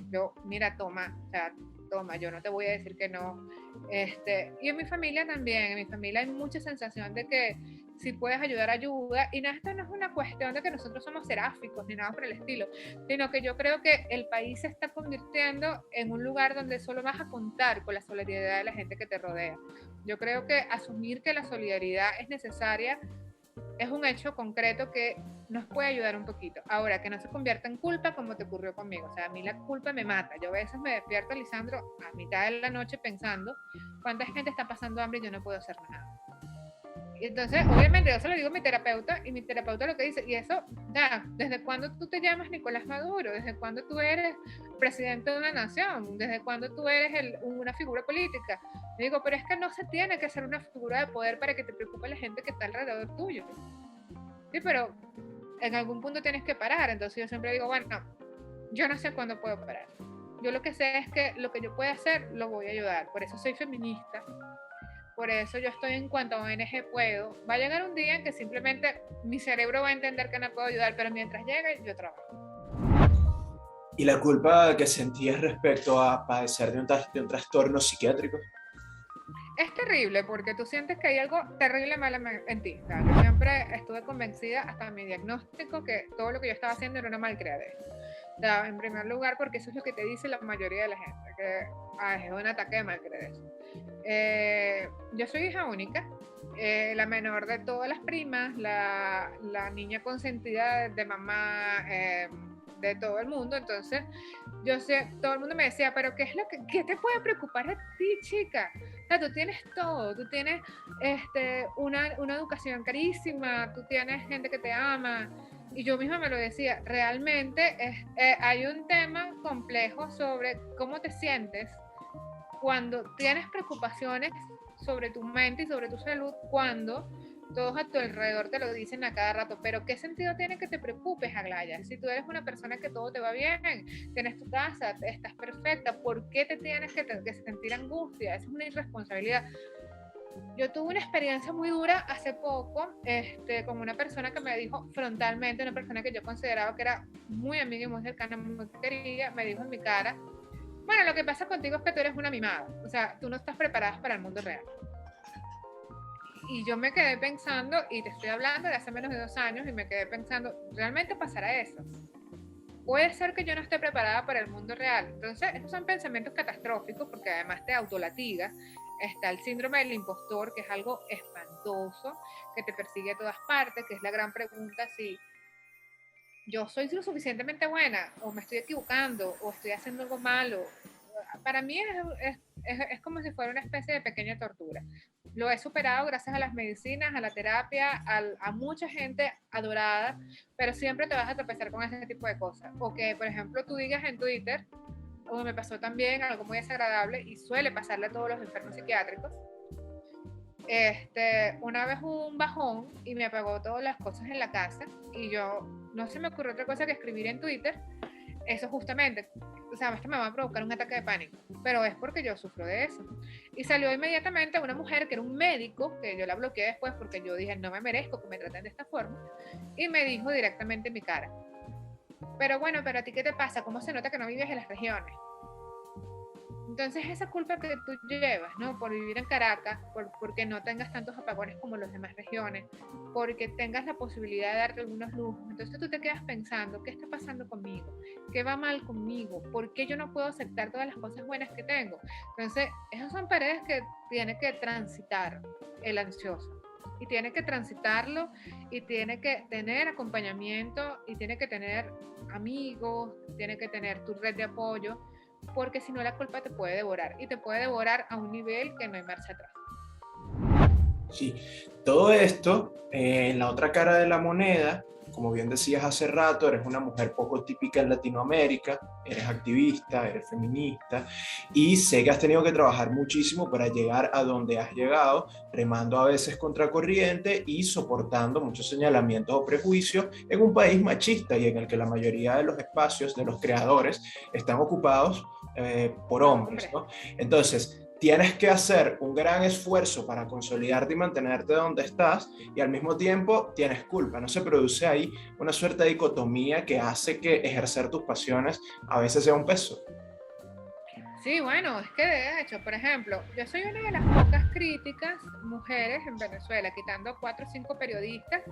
yo, mira, toma, o sea, toma, yo no te voy a decir que no. Y en mi familia también, en mi familia hay mucha sensación de que si puedes ayudar, ayuda. Y no, esto no es una cuestión de que nosotros somos seráficos ni nada por el estilo, sino que yo creo que el país se está convirtiendo en un lugar donde solo vas a contar con la solidaridad de la gente que te rodea. Yo creo que asumir que la solidaridad es necesaria es un hecho concreto que nos puede ayudar un poquito. Ahora, que no se convierta en culpa como te ocurrió conmigo. O sea, a mí la culpa me mata. Yo a veces me despierto, Lisandro, a mitad de la noche pensando cuánta gente está pasando hambre y yo no puedo hacer nada. Y entonces, obviamente, yo se lo digo a mi terapeuta, y mi terapeuta lo que dice, y eso, ya, ¿desde cuándo tú te llamas Nicolás Maduro? ¿Desde cuándo tú eres presidente de una nación? ¿Desde cuándo tú eres una figura política? Le digo, pero es que no se tiene que ser una figura de poder para que te preocupe la gente que está alrededor tuyo. Sí, pero en algún punto tienes que parar. Entonces yo siempre digo, bueno, yo no sé cuándo puedo parar. Yo lo que sé es que lo que yo pueda hacer, lo voy a ayudar. Por eso soy feminista. Por eso yo estoy en cuanto a ONG puedo. Va a llegar un día en que simplemente mi cerebro va a entender que no puedo ayudar, pero mientras llegue, yo trabajo.
¿Y la culpa que sentías respecto a padecer de un trastorno psiquiátrico?
Es terrible porque tú sientes que hay algo terrible mal en ti. O sea, yo siempre estuve convencida hasta mi diagnóstico que todo lo que yo estaba haciendo era una malcriadez. O sea, en primer lugar, porque eso es lo que te dice la mayoría de la gente, que es un ataque de malcriadez. Yo soy hija única, la menor de todas las primas, la niña consentida de mamá, de todo el mundo. Entonces, yo sé, todo el mundo me decía, pero ¿qué te puede preocupar a ti, chica? O sea, tú tienes todo, tú tienes una educación carísima, tú tienes gente que te ama. Y yo misma me lo decía, realmente hay un tema complejo sobre cómo te sientes cuando tienes preocupaciones sobre tu mente y sobre tu salud, cuando todos a tu alrededor te lo dicen a cada rato. Pero ¿qué sentido tiene que te preocupes, Aglaya? Si tú eres una persona que todo te va bien, tienes tu casa, estás perfecta, ¿por qué te tienes que sentir angustia? Esa es una irresponsabilidad. Yo tuve una experiencia muy dura hace poco con una persona que me dijo frontalmente, una persona que yo consideraba que era muy amiga y muy cercana, muy querida, me dijo en mi cara, bueno, lo que pasa contigo es que tú eres una mimada, o sea, tú no estás preparada para el mundo real. Y yo me quedé pensando, y te estoy hablando de hace menos de 2 años, y me quedé pensando, ¿realmente pasará eso? Puede ser que yo no esté preparada para el mundo real. Entonces, estos son pensamientos catastróficos, porque además te autolatiga. Está el síndrome del impostor, que es algo espantoso, que te persigue a todas partes, que es la gran pregunta si yo soy lo suficientemente buena, o me estoy equivocando, o estoy haciendo algo malo. Para mí es como si fuera una especie de pequeña tortura. Lo he superado gracias a las medicinas, a la terapia, a mucha gente adorada, pero siempre te vas a tropezar con ese tipo de cosas. O que, por ejemplo, tú digas en Twitter, o me pasó también algo muy desagradable, y suele pasarle a todos los enfermos psiquiátricos. Una vez hubo un bajón y me apagó todas las cosas en la casa, y yo no se me ocurrió otra cosa que escribir en Twitter eso justamente. O sea, esto me va a provocar un ataque de pánico, pero es porque yo sufro de eso. Y salió inmediatamente una mujer que era un médico, que yo la bloqueé después porque yo dije, no me merezco que me traten de esta forma, y me dijo directamente en mi cara, pero bueno, pero a ti qué te pasa, ¿cómo se nota que no vives en las regiones? Entonces esa culpa que tú llevas, ¿no? Por vivir en Caracas, porque no tengas tantos apagones como las demás regiones, porque tengas la posibilidad de darte algunos lujos, entonces tú te quedas pensando, ¿qué está pasando conmigo? ¿Qué va mal conmigo? ¿Por qué yo no puedo aceptar todas las cosas buenas que tengo? Entonces, esas son paredes que tiene que transitar el ansioso. Y tiene que transitarlo, y tiene que tener acompañamiento, y tiene que tener amigos, tiene que tener tu red de apoyo, porque si no la culpa te puede devorar, y te puede devorar a un nivel que no hay marcha atrás.
Sí, todo esto, en la otra cara de la moneda, como bien decías hace rato, eres una mujer poco típica en Latinoamérica, eres activista, eres feminista, y sé que has tenido que trabajar muchísimo para llegar a donde has llegado, remando a veces contracorriente y soportando muchos señalamientos o prejuicios en un país machista y en el que la mayoría de los espacios de los creadores están ocupados por hombres, ¿no? Entonces, tienes que hacer un gran esfuerzo para consolidarte y mantenerte donde estás, y al mismo tiempo tienes culpa. No se produce ahí una suerte de dicotomía que hace que ejercer tus pasiones a veces sea un peso.
Sí, bueno, es que de hecho, por ejemplo, yo soy una de las pocas críticas mujeres en Venezuela, quitando 4 o 5 periodistas,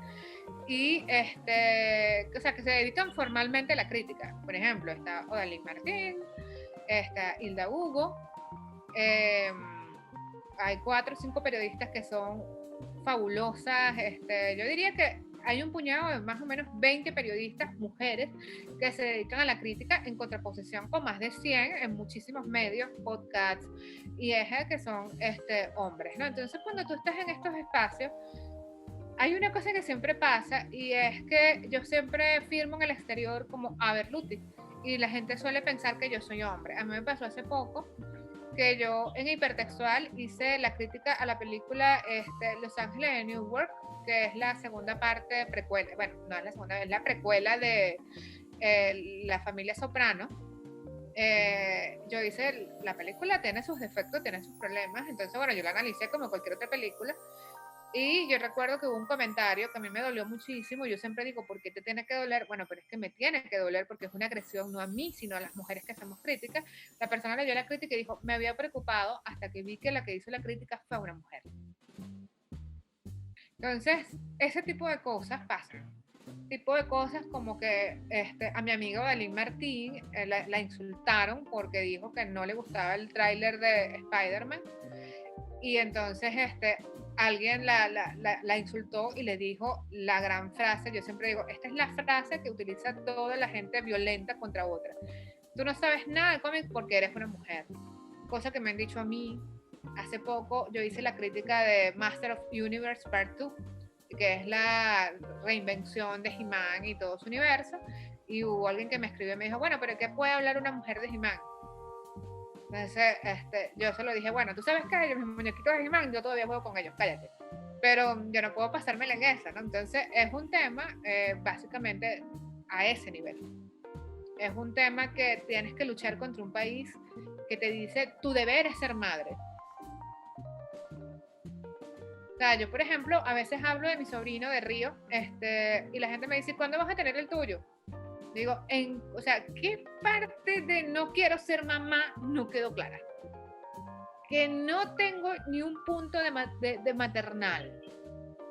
y o sea, que se dedican formalmente a la crítica. Por ejemplo, está Odalín Martín, está Hilda Hugo, hay 4 o 5 periodistas que son fabulosas. Yo diría que hay un puñado de más o menos 20 periodistas mujeres que se dedican a la crítica, en contraposición con más de 100 en muchísimos medios, podcasts y ejes que son hombres, ¿no? Entonces, cuando tú estás en estos espacios, hay una cosa que siempre pasa, y es que yo siempre firmo en el exterior como Aberluti, y la gente suele pensar que yo soy hombre. A mí me pasó hace poco que yo en Hipertextual hice la crítica a la película Los Ángeles de Newark, que es la segunda parte precuela, bueno, no es la segunda, es la precuela de La Familia Soprano. Yo hice, la película tiene sus defectos, tiene sus problemas, entonces bueno, yo la analicé como cualquier otra película. Y yo recuerdo que hubo un comentario que a mí me dolió muchísimo. Yo siempre digo, ¿por qué te tiene que doler? Bueno, pero es que me tiene que doler porque es una agresión no a mí, sino a las mujeres que hacemos críticas. La persona leyó la crítica y dijo, me había preocupado hasta que vi que la que hizo la crítica fue una mujer. Entonces, ese tipo de cosas pasan. Tipo de cosas como que a mi amiga Odalín Martín la insultaron porque dijo que no le gustaba el tráiler de Spider-Man, y entonces alguien la insultó y le dijo la gran frase. Yo siempre digo, esta es la frase que utiliza toda la gente violenta contra otra: tú no sabes nada de cómics porque eres una mujer. Cosa que me han dicho a mí. Hace poco yo hice la crítica de Master of Universe Part 2, que es la reinvención de He-Man y todo su universo, y hubo alguien que me escribió y me dijo, bueno, pero ¿qué puede hablar una mujer de He-Man? Entonces, yo se lo dije, bueno, tú sabes que mis muñequitos de He-Man, yo todavía juego con ellos, cállate. Pero yo no puedo pasármela en esa, ¿no? Entonces, es un tema básicamente a ese nivel. Es un tema que tienes que luchar contra un país que te dice, tu deber es ser madre. O sea, yo, por ejemplo, a veces hablo de mi sobrino de Río, y la gente me dice, ¿cuándo vas a tener el tuyo? Digo, o sea, ¿qué parte de no quiero ser mamá no quedó clara? Que no tengo ni un punto de maternal.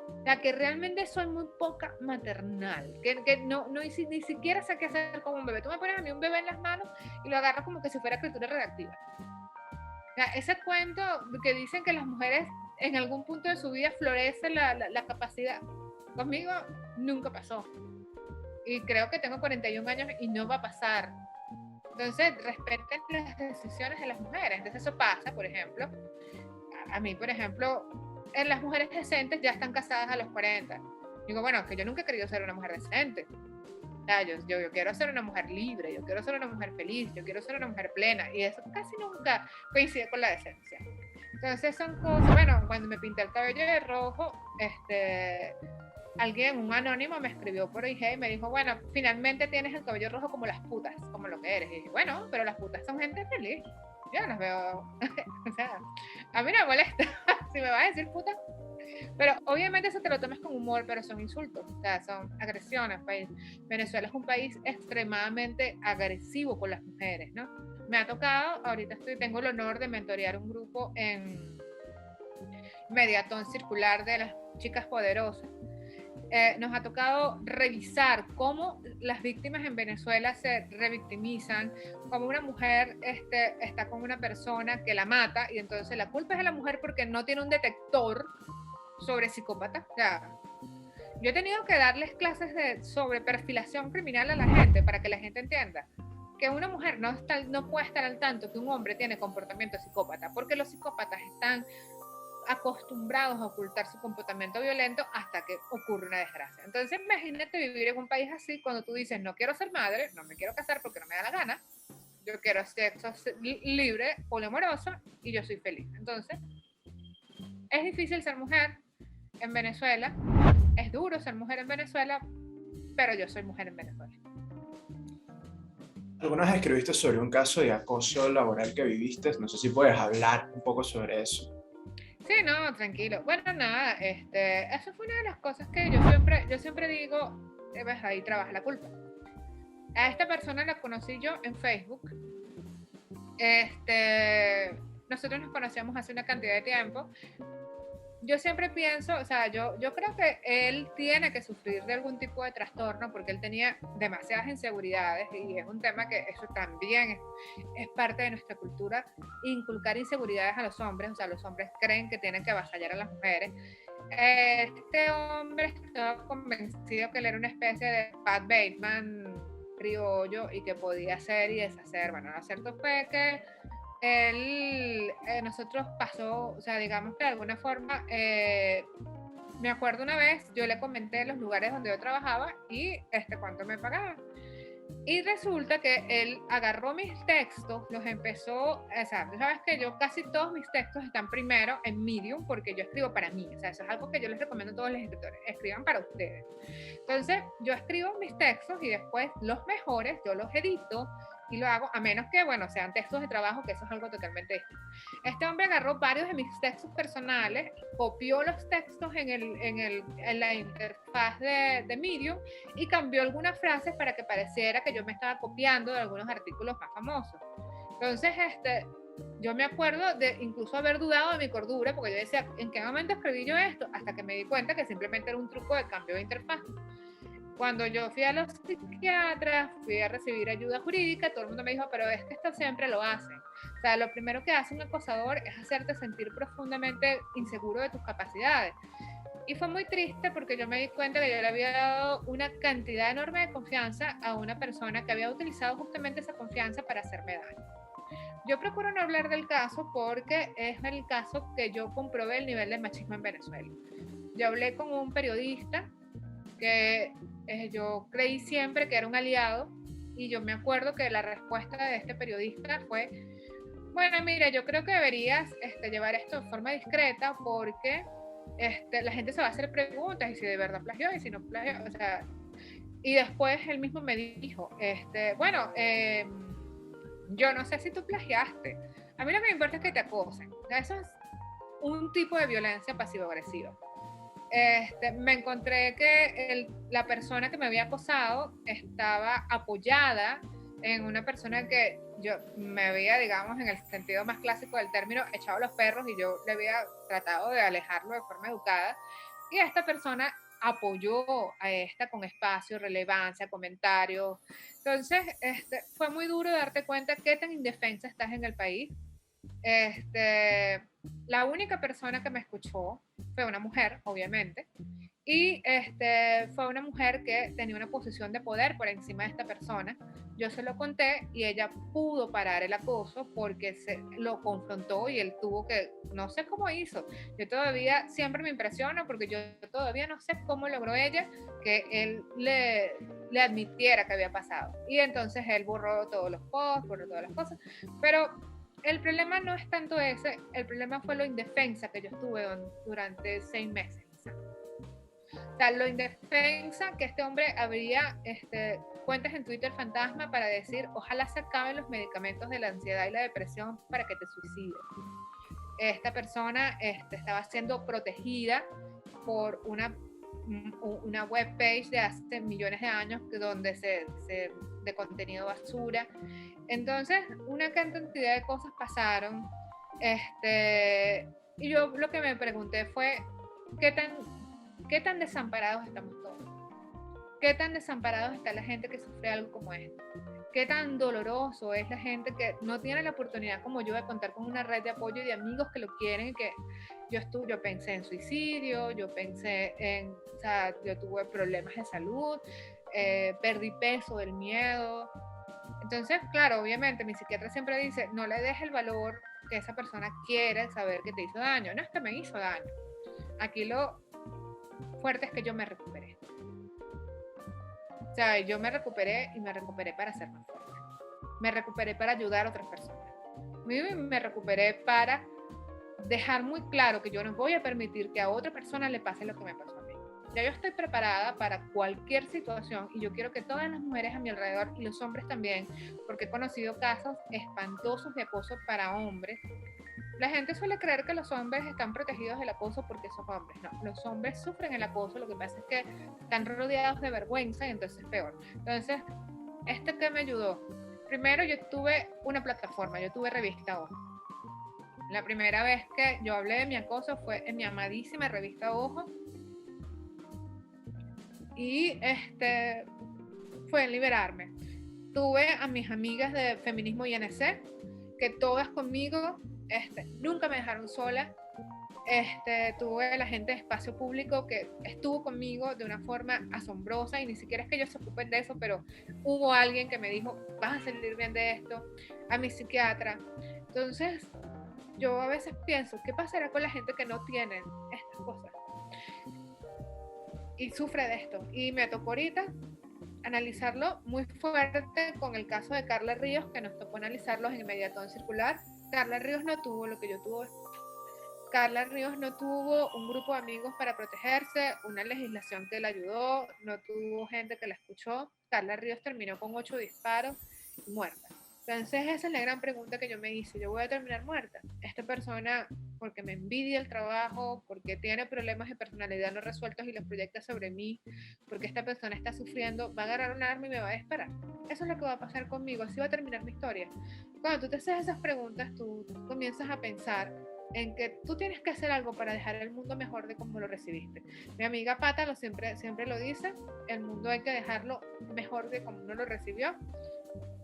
O sea, que realmente soy muy poca maternal. Que no ni siquiera sé qué hacer con un bebé. Tú me pones a mí un bebé en las manos y lo agarro como que si fuera escritura redactiva. O sea, ese cuento que dicen que las mujeres en algún punto de su vida florece la capacidad, conmigo nunca pasó. y creo que tengo 41 años y no va a pasar. Entonces, respeten las decisiones de las mujeres. Entonces, eso pasa, por ejemplo, a mí, por ejemplo, en las mujeres decentes ya están casadas a los 40. Digo, bueno, que yo nunca he querido ser una mujer decente. O sea, yo quiero ser una mujer libre, yo quiero ser una mujer feliz, yo quiero ser una mujer plena, y eso casi nunca coincide con la decencia. Entonces son cosas, bueno, cuando me pinté el cabello de rojo, alguien, un anónimo, me escribió por IG y me dijo, bueno, finalmente tienes el cabello rojo como las putas, como lo que eres. Y dije, bueno, pero las putas son gente feliz. Yo las veo, o sea, a mí no me molesta si me vas a decir puta. Pero obviamente eso te lo tomes con humor, pero son insultos, o sea, son agresiones. Venezuela es un país extremadamente agresivo con las mujeres, ¿no? Me ha tocado, ahorita tengo el honor de mentorear un grupo en Mediatón Circular de las chicas poderosas. Nos ha tocado revisar cómo las víctimas en Venezuela se revictimizan, cómo una mujer está con una persona que la mata y entonces la culpa es de la mujer porque no tiene un detector sobre psicópatas. O sea, yo he tenido que darles clases sobre perfilación criminal a la gente para que la gente entienda que una mujer no puede estar al tanto que un hombre tiene comportamiento psicópata, porque los psicópatas están acostumbrados a ocultar su comportamiento violento hasta que ocurre una desgracia. Entonces imagínate vivir en un país así cuando tú dices, no quiero ser madre, no me quiero casar porque no me da la gana, yo quiero sexo libre, poliamoroso y yo soy feliz. Entonces es difícil ser mujer en Venezuela, es duro ser mujer en Venezuela, pero yo soy mujer en Venezuela.
Alguna vez escribiste sobre un caso de acoso laboral que viviste, no sé si puedes hablar un poco sobre eso.
Sí, no, tranquilo. Bueno, nada, eso fue una de las cosas que yo siempre digo, ves, ahí trabaja la culpa. A esta persona la conocí yo en Facebook. Nosotros nos conocíamos hace una cantidad de tiempo. Yo siempre pienso, o sea, yo creo que él tiene que sufrir de algún tipo de trastorno porque él tenía demasiadas inseguridades y es un tema que eso también es parte de nuestra cultura, inculcar inseguridades a los hombres, o sea, los hombres creen que tienen que avasallar a las mujeres. Este hombre estaba convencido que él era una especie de Pat Bateman criollo y que podía hacer y deshacer. Bueno, lo cierto fue que nosotros pasó, o sea, digamos que de alguna forma, me acuerdo una vez, yo le comenté los lugares donde yo trabajaba y cuánto me pagaban. Y resulta que él agarró mis textos, los empezó, o sea, tú sabes que yo casi todos mis textos están primero en Medium porque yo escribo para mí, o sea, eso es algo que yo les recomiendo a todos los escritores, escriban para ustedes. Entonces, yo escribo mis textos y después los mejores, yo los edito y lo hago, a menos que, bueno, sean textos de trabajo, que eso es algo totalmente distinto. Este hombre agarró varios de mis textos personales, copió los textos en la interfaz de Medium y cambió algunas frases para que pareciera que yo me estaba copiando de algunos artículos más famosos. Entonces, yo me acuerdo de incluso haber dudado de mi cordura, porque yo decía, ¿en qué momento escribí yo esto? Hasta que me di cuenta que simplemente era un truco de cambio de interfaz. Cuando yo fui a los psiquiatras, fui a recibir ayuda jurídica, todo el mundo me dijo, pero es que esto siempre lo hacen. O sea, lo primero que hace un acosador es hacerte sentir profundamente inseguro de tus capacidades. Y fue muy triste porque yo me di cuenta que yo le había dado una cantidad enorme de confianza a una persona que había utilizado justamente esa confianza para hacerme daño. Yo procuro no hablar del caso porque es el caso que yo comprobé el nivel de machismo en Venezuela. Yo hablé con un periodista que yo creí siempre que era un aliado y yo me acuerdo que la respuesta de este periodista fue, bueno, mira, yo creo que deberías llevar esto de forma discreta porque la gente se va a hacer preguntas y si de verdad plagió y si no plagió, o sea, y después él mismo me dijo, bueno, yo no sé si tú plagiaste, a mí lo que me importa es que te acosen, o sea, eso es un tipo de violencia pasivo-agresiva. Me encontré que la persona que me había acosado estaba apoyada en una persona que yo me había, digamos, en el sentido más clásico del término, echado los perros y yo le había tratado de alejarlo de forma educada. Y esta persona apoyó a esta con espacio, relevancia, comentarios. Entonces, fue muy duro darte cuenta qué tan indefensa estás en el país. La única persona que me escuchó fue una mujer, obviamente, Y fue una mujer que tenía una posición de poder por encima de esta persona. Yo se lo conté y ella pudo parar el acoso porque lo confrontó y él tuvo que, no sé cómo hizo. Yo todavía siempre me impresiona porque yo todavía no sé cómo logró ella que él le admitiera que había pasado. Y entonces él borró todos los posts, borró todas las cosas. Pero el problema no es tanto ese, el problema fue lo indefensa que yo estuve durante 6 meses. O sea, lo indefensa que este hombre abría cuentas en Twitter fantasma para decir, ojalá se acaben los medicamentos de la ansiedad y la depresión para que te suicides. Esta persona estaba siendo protegida por una webpage de hace millones de años donde de contenido basura. Entonces, una cantidad de cosas pasaron. Y yo lo que me pregunté fue, ¿qué tan desamparados estamos todos? ¿Qué tan desamparados está la gente que sufre algo como esto? ¿Qué tan doloroso es la gente que no tiene la oportunidad como yo de contar con una red de apoyo y de amigos que lo quieren? Que yo pensé en suicidio, yo tuve problemas de salud, perdí peso del miedo. Entonces, claro, obviamente mi psiquiatra siempre dice, no le des el valor que esa persona quiere saber que te hizo daño. No es que me hizo daño. Aquí lo fuerte es que yo me recuperé. O sea, yo me recuperé y me recuperé para ser más fuerte. Me recuperé para ayudar a otras personas. Me recuperé para dejar muy claro que yo no voy a permitir que a otra persona le pase lo que me pasó a mí. Ya yo estoy preparada para cualquier situación y yo quiero que todas las mujeres a mi alrededor y los hombres también, porque he conocido casos espantosos de acoso para hombres. La gente suele creer que los hombres están protegidos del acoso porque son hombres. No, los hombres sufren el acoso, lo que pasa es que están rodeados de vergüenza y entonces es peor. Entonces, ¿qué me ayudó? Primero, yo tuve una plataforma, yo tuve Revista Ojo. La primera vez que yo hablé de mi acoso fue en mi amadísima Revista Ojo. Y fue en liberarme. Tuve a mis amigas de Feminismo INC, que todas conmigo nunca me dejaron sola. Tuve a la gente de Espacio Público que estuvo conmigo de una forma asombrosa y ni siquiera es que ellos se ocupen de eso, pero hubo alguien que me dijo, vas a salir bien de esto, a mi psiquiatra. Entonces, yo a veces pienso, ¿qué pasará con la gente que no tiene estas cosas? Y sufre de esto. Y me tocó ahorita analizarlo muy fuerte con el caso de Carla Ríos, que nos tocó analizarlos en el Mediatón Circular. Carla Ríos no tuvo lo que yo tuve. Carla Ríos no tuvo un grupo de amigos para protegerse, una legislación que la ayudó, no tuvo gente que la escuchó. Carla Ríos terminó con 8 disparos y muerta. Entonces esa es la gran pregunta que yo me hice. ¿Yo voy a terminar muerta? Esta persona, porque me envidia el trabajo, porque tiene problemas de personalidad no resueltos y los proyecta sobre mí, porque esta persona está sufriendo, va a agarrar un arma y me va a disparar. Eso es lo que va a pasar conmigo, así va a terminar mi historia. Cuando tú te haces esas preguntas, tú comienzas a pensar en que tú tienes que hacer algo para dejar el mundo mejor de como lo recibiste. Mi amiga Pata siempre lo dice, el mundo hay que dejarlo mejor de como uno lo recibió.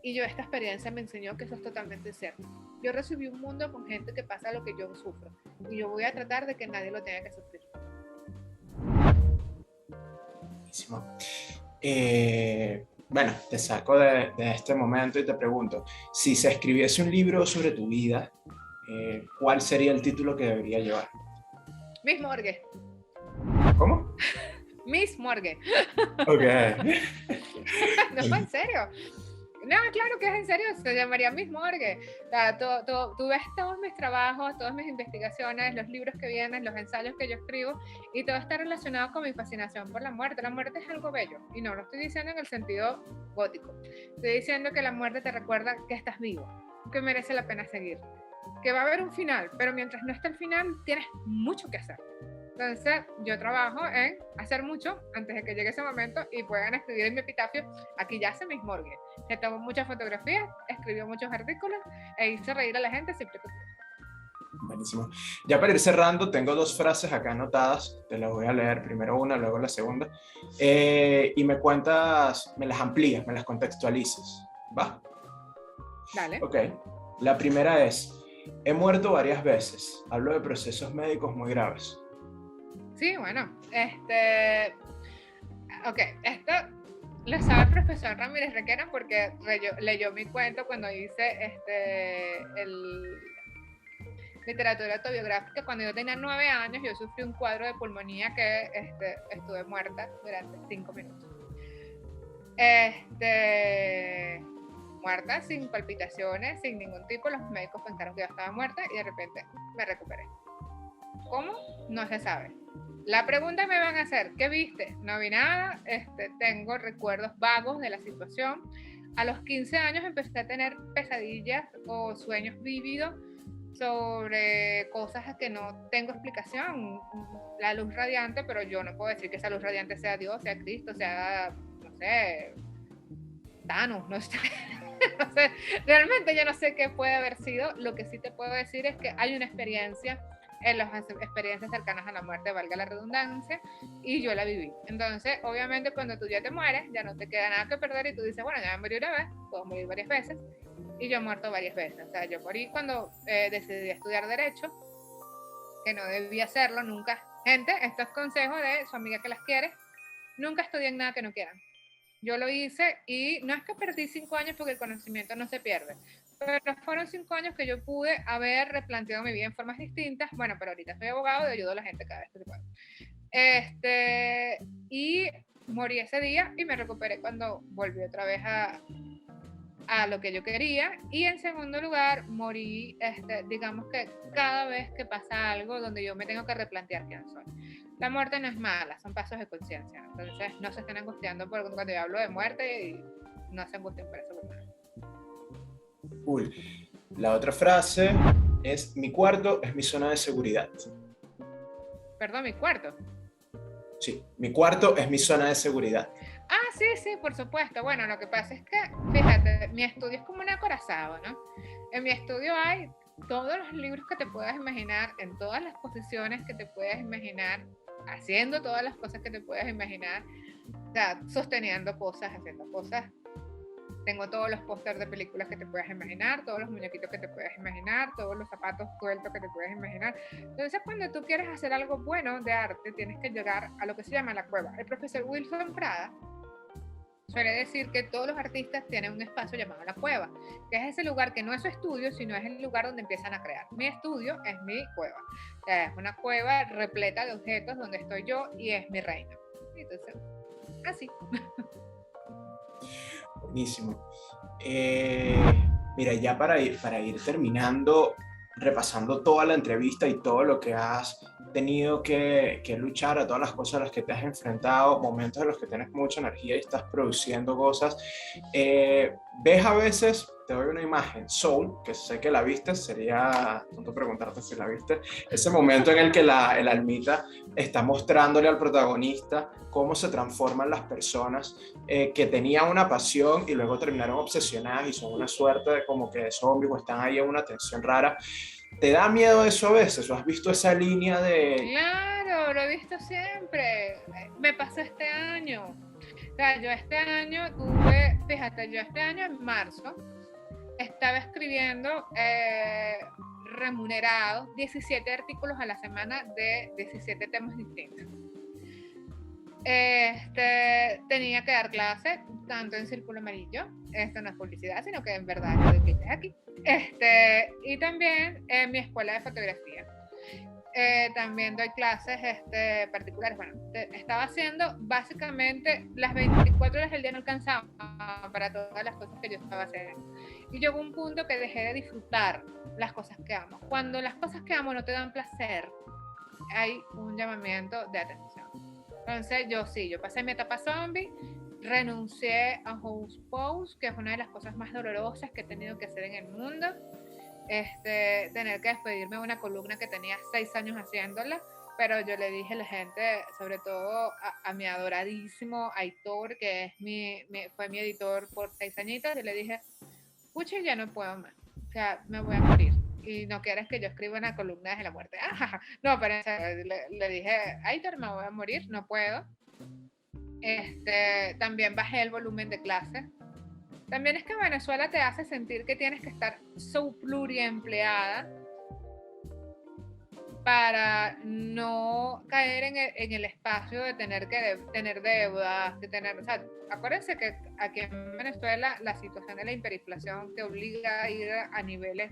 Y esta experiencia me enseñó que eso es totalmente cierto. Yo recibí un mundo con gente que pasa lo que yo sufro. Y yo voy a tratar de que nadie lo tenga que sufrir.
Buenísimo. Bueno, te saco de este momento y te pregunto, si se escribiese un libro sobre tu vida, ¿cuál sería el título que debería llevar?
Miss Morgue.
¿Cómo?
Miss Morgue.
Ok.
No, en serio. No, claro que es en serio, se llamaría Miss Morgue. O sea, tú ves todos mis trabajos, todas mis investigaciones, los libros que vienen, los ensayos que yo escribo, y todo está relacionado con mi fascinación por la muerte. La muerte es algo bello, y no lo estoy diciendo en el sentido gótico. Estoy diciendo que la muerte te recuerda que estás vivo, que merece la pena seguir, que va a haber un final, pero mientras no esté el final, tienes mucho que hacer. Entonces, yo trabajo en hacer mucho antes de que llegue ese momento y puedan escribir en mi epitafio, aquí yace Miss Morgue. Se tomó muchas fotografías, escribió muchos artículos e hizo reír a la gente siempre que pudo.
Buenísimo. Ya para ir cerrando, tengo 2 frases acá anotadas, te las voy a leer, primero una, luego la segunda, y me cuentas, me las amplías, me las contextualizas, ¿va?
Dale.
Ok, la primera es, he muerto varias veces, hablo de procesos médicos muy graves.
Sí, bueno, ok, esto lo sabe el profesor Ramírez Requena porque leyó mi cuento cuando hice el literatura autobiográfica. Cuando yo tenía 9 años, yo sufrí un cuadro de pulmonía que estuve muerta durante 5 minutos. Muerta, sin palpitaciones, sin ningún tipo. Los médicos pensaron que yo estaba muerta y de repente me recuperé. ¿Cómo? No se sabe. La pregunta me van a hacer, ¿qué viste? No vi nada, tengo recuerdos vagos de la situación. A los 15 años empecé a tener pesadillas o sueños vívidos sobre cosas que no tengo explicación. La luz radiante, pero yo no puedo decir que esa luz radiante sea Dios, sea Cristo, sea, no sé, Thanos, no sé. No sé, realmente yo no sé qué puede haber sido. Lo que sí te puedo decir es que hay una experiencia en las experiencias cercanas a la muerte, valga la redundancia, y yo la viví. Entonces, obviamente, cuando tú ya te mueres, ya no te queda nada que perder y tú dices, bueno, ya me morí una vez, puedo morir varias veces, y yo he muerto varias veces. O sea, yo morí cuando decidí estudiar Derecho, que no debía hacerlo nunca. Gente, estos consejos de su amiga que las quiere, nunca estudien nada que no quieran. Yo lo hice y no es que perdí 5 años porque el conocimiento no se pierde, pero fueron 5 años que yo pude haber replanteado mi vida en formas distintas. Bueno, pero ahorita soy abogado y ayudo a la gente cada vez que se puede. Y morí ese día y me recuperé cuando volví otra vez a lo que yo quería. Y en segundo lugar, morí, digamos que cada vez que pasa algo donde yo me tengo que replantear quién soy. La muerte no es mala, son pasos de conciencia. Entonces, no se estén angustiando por cuando yo hablo de muerte y no se angustien por eso.
Cool. La otra frase es: mi cuarto es mi zona de seguridad.
Perdón, mi cuarto.
Sí, mi cuarto es mi zona de seguridad.
Ah, sí, sí, por supuesto. Bueno, lo que pasa es que, fíjate, mi estudio es como un acorazado, ¿no? En mi estudio hay todos los libros que te puedas imaginar, en todas las posiciones que te puedas imaginar, haciendo todas las cosas que te puedas imaginar, o sea, sosteniendo cosas, haciendo cosas. Tengo todos los pósters de películas que te puedas imaginar, todos los muñequitos que te puedas imaginar, todos los zapatos sueltos que te puedas imaginar. Entonces, cuando tú quieres hacer algo bueno de arte, tienes que llegar a lo que se llama la cueva. El profesor Wilson Prada suele decir que todos los artistas tienen un espacio llamado la cueva, que es ese lugar que no es su estudio, sino es el lugar donde empiezan a crear. Mi estudio es mi cueva. O sea, es una cueva repleta de objetos donde estoy yo y es mi reino. Entonces, así.
Buenísimo. Mira, ya para ir terminando, repasando toda la entrevista y todo lo que has tenido que luchar, a todas las cosas a las que te has enfrentado, momentos en los que tienes mucha energía y estás produciendo cosas, ves a veces, te doy una imagen, Soul, que sé que la viste, sería tonto preguntarte si la viste, ese momento en el que el almita está mostrándole al protagonista cómo se transforman las personas que tenían una pasión y luego terminaron obsesionadas y son una suerte de como que de zombies o están ahí en una tensión rara. ¿Te da miedo eso a veces? ¿O has visto esa línea de...?
Claro, lo he visto siempre. Me pasó este año. O sea, yo este año tuve, fíjate, yo este año en marzo estaba escribiendo remunerados 17 artículos a la semana de 17 temas distintos. Tenía que dar clases tanto en Círculo Amarillo, esto no es publicidad, sino que en verdad yo doy clases aquí, y también en mi escuela de fotografía. También doy clases particulares. Bueno, estaba haciendo básicamente las 24 horas del día, no alcanzaba para todas las cosas que yo estaba haciendo. Y llegó un punto que dejé de disfrutar las cosas que amo. Cuando las cosas que amo no te dan placer, hay un llamamiento de atención. Entonces yo pasé mi etapa zombie, renuncié a House Post, que es una de las cosas más dolorosas que he tenido que hacer en el mundo. Tener que despedirme de una columna que tenía 6 años haciéndola, pero yo le dije a la gente, sobre todo a mi adoradísimo Aitor, que es fue mi editor por 6 añitos, y le dije, pucha, ya no puedo más, o sea, me voy a morir y no quieres que yo escriba una columna de la muerte. No, pero le dije, Aitor, me voy a morir, no puedo. También bajé el volumen de clases. También es que Venezuela te hace sentir que tienes que estar so pluriempleada para no caer en el espacio de tener que tener deudas, de tener, o sea, acuérdense que aquí en Venezuela la situación de la hiperinflación te obliga a ir a niveles,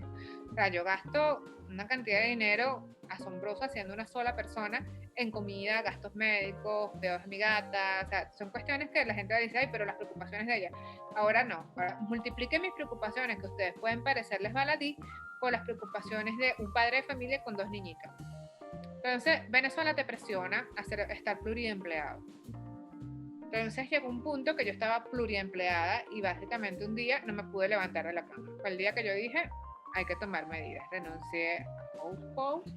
o sea, yo gasto una cantidad de dinero asombrosa siendo una sola persona en comida, gastos médicos, cuidados de mi gata, o sea, son cuestiones que la gente dice, ay, pero las preocupaciones de ella. Ahora no, ahora multiplique mis preocupaciones, que a ustedes pueden parecerles baladí, con las preocupaciones de un padre de familia con 2 niñitas. Entonces, Venezuela te presiona a estar pluriempleado. Entonces llegó un punto que yo estaba pluriempleada y básicamente un día no me pude levantar de la cama. Fue el día que yo dije, hay que tomar medidas. Renuncié a Post,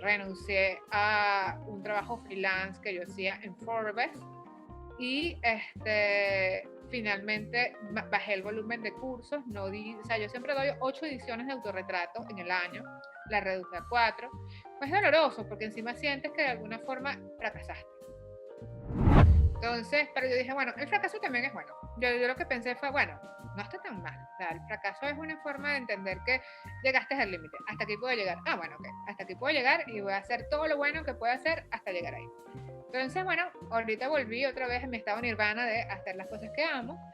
renuncié a un trabajo freelance que yo hacía en Forbes y finalmente bajé el volumen de cursos, o sea, yo siempre doy 8 ediciones de autorretrato en el año, la reduje a 4, pues es doloroso porque encima sientes que de alguna forma fracasaste. Entonces, pero yo dije, bueno, el fracaso también es bueno. Yo lo que pensé fue, bueno, no está tan mal. O sea, el fracaso es una forma de entender que llegaste al límite. Hasta aquí puedo llegar. Ah, bueno, ok. Hasta aquí puedo llegar y voy a hacer todo lo bueno que pueda hacer hasta llegar ahí. Entonces, bueno, ahorita volví otra vez en mi estado nirvana de hacer las cosas que amo.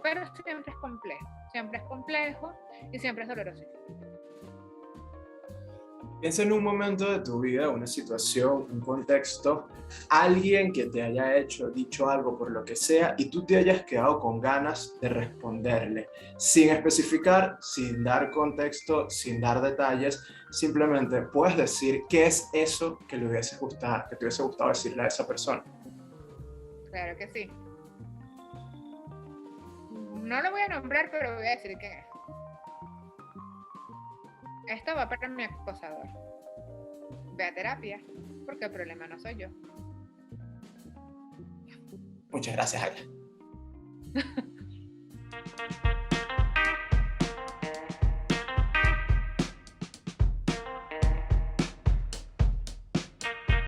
Pero siempre es complejo. Siempre es complejo y siempre es doloroso.
Piensa en un momento de tu vida, una situación, un contexto, alguien que te haya dicho algo por lo que sea y tú te hayas quedado con ganas de responderle, sin especificar, sin dar contexto, sin dar detalles, simplemente puedes decir qué es eso que te hubiese gustado decirle a esa persona.
Claro que sí. No lo voy a nombrar, pero voy a decir quién es. Esto va para mi acosador. Ve a terapia, porque el problema no soy yo.
Muchas gracias, Ayla.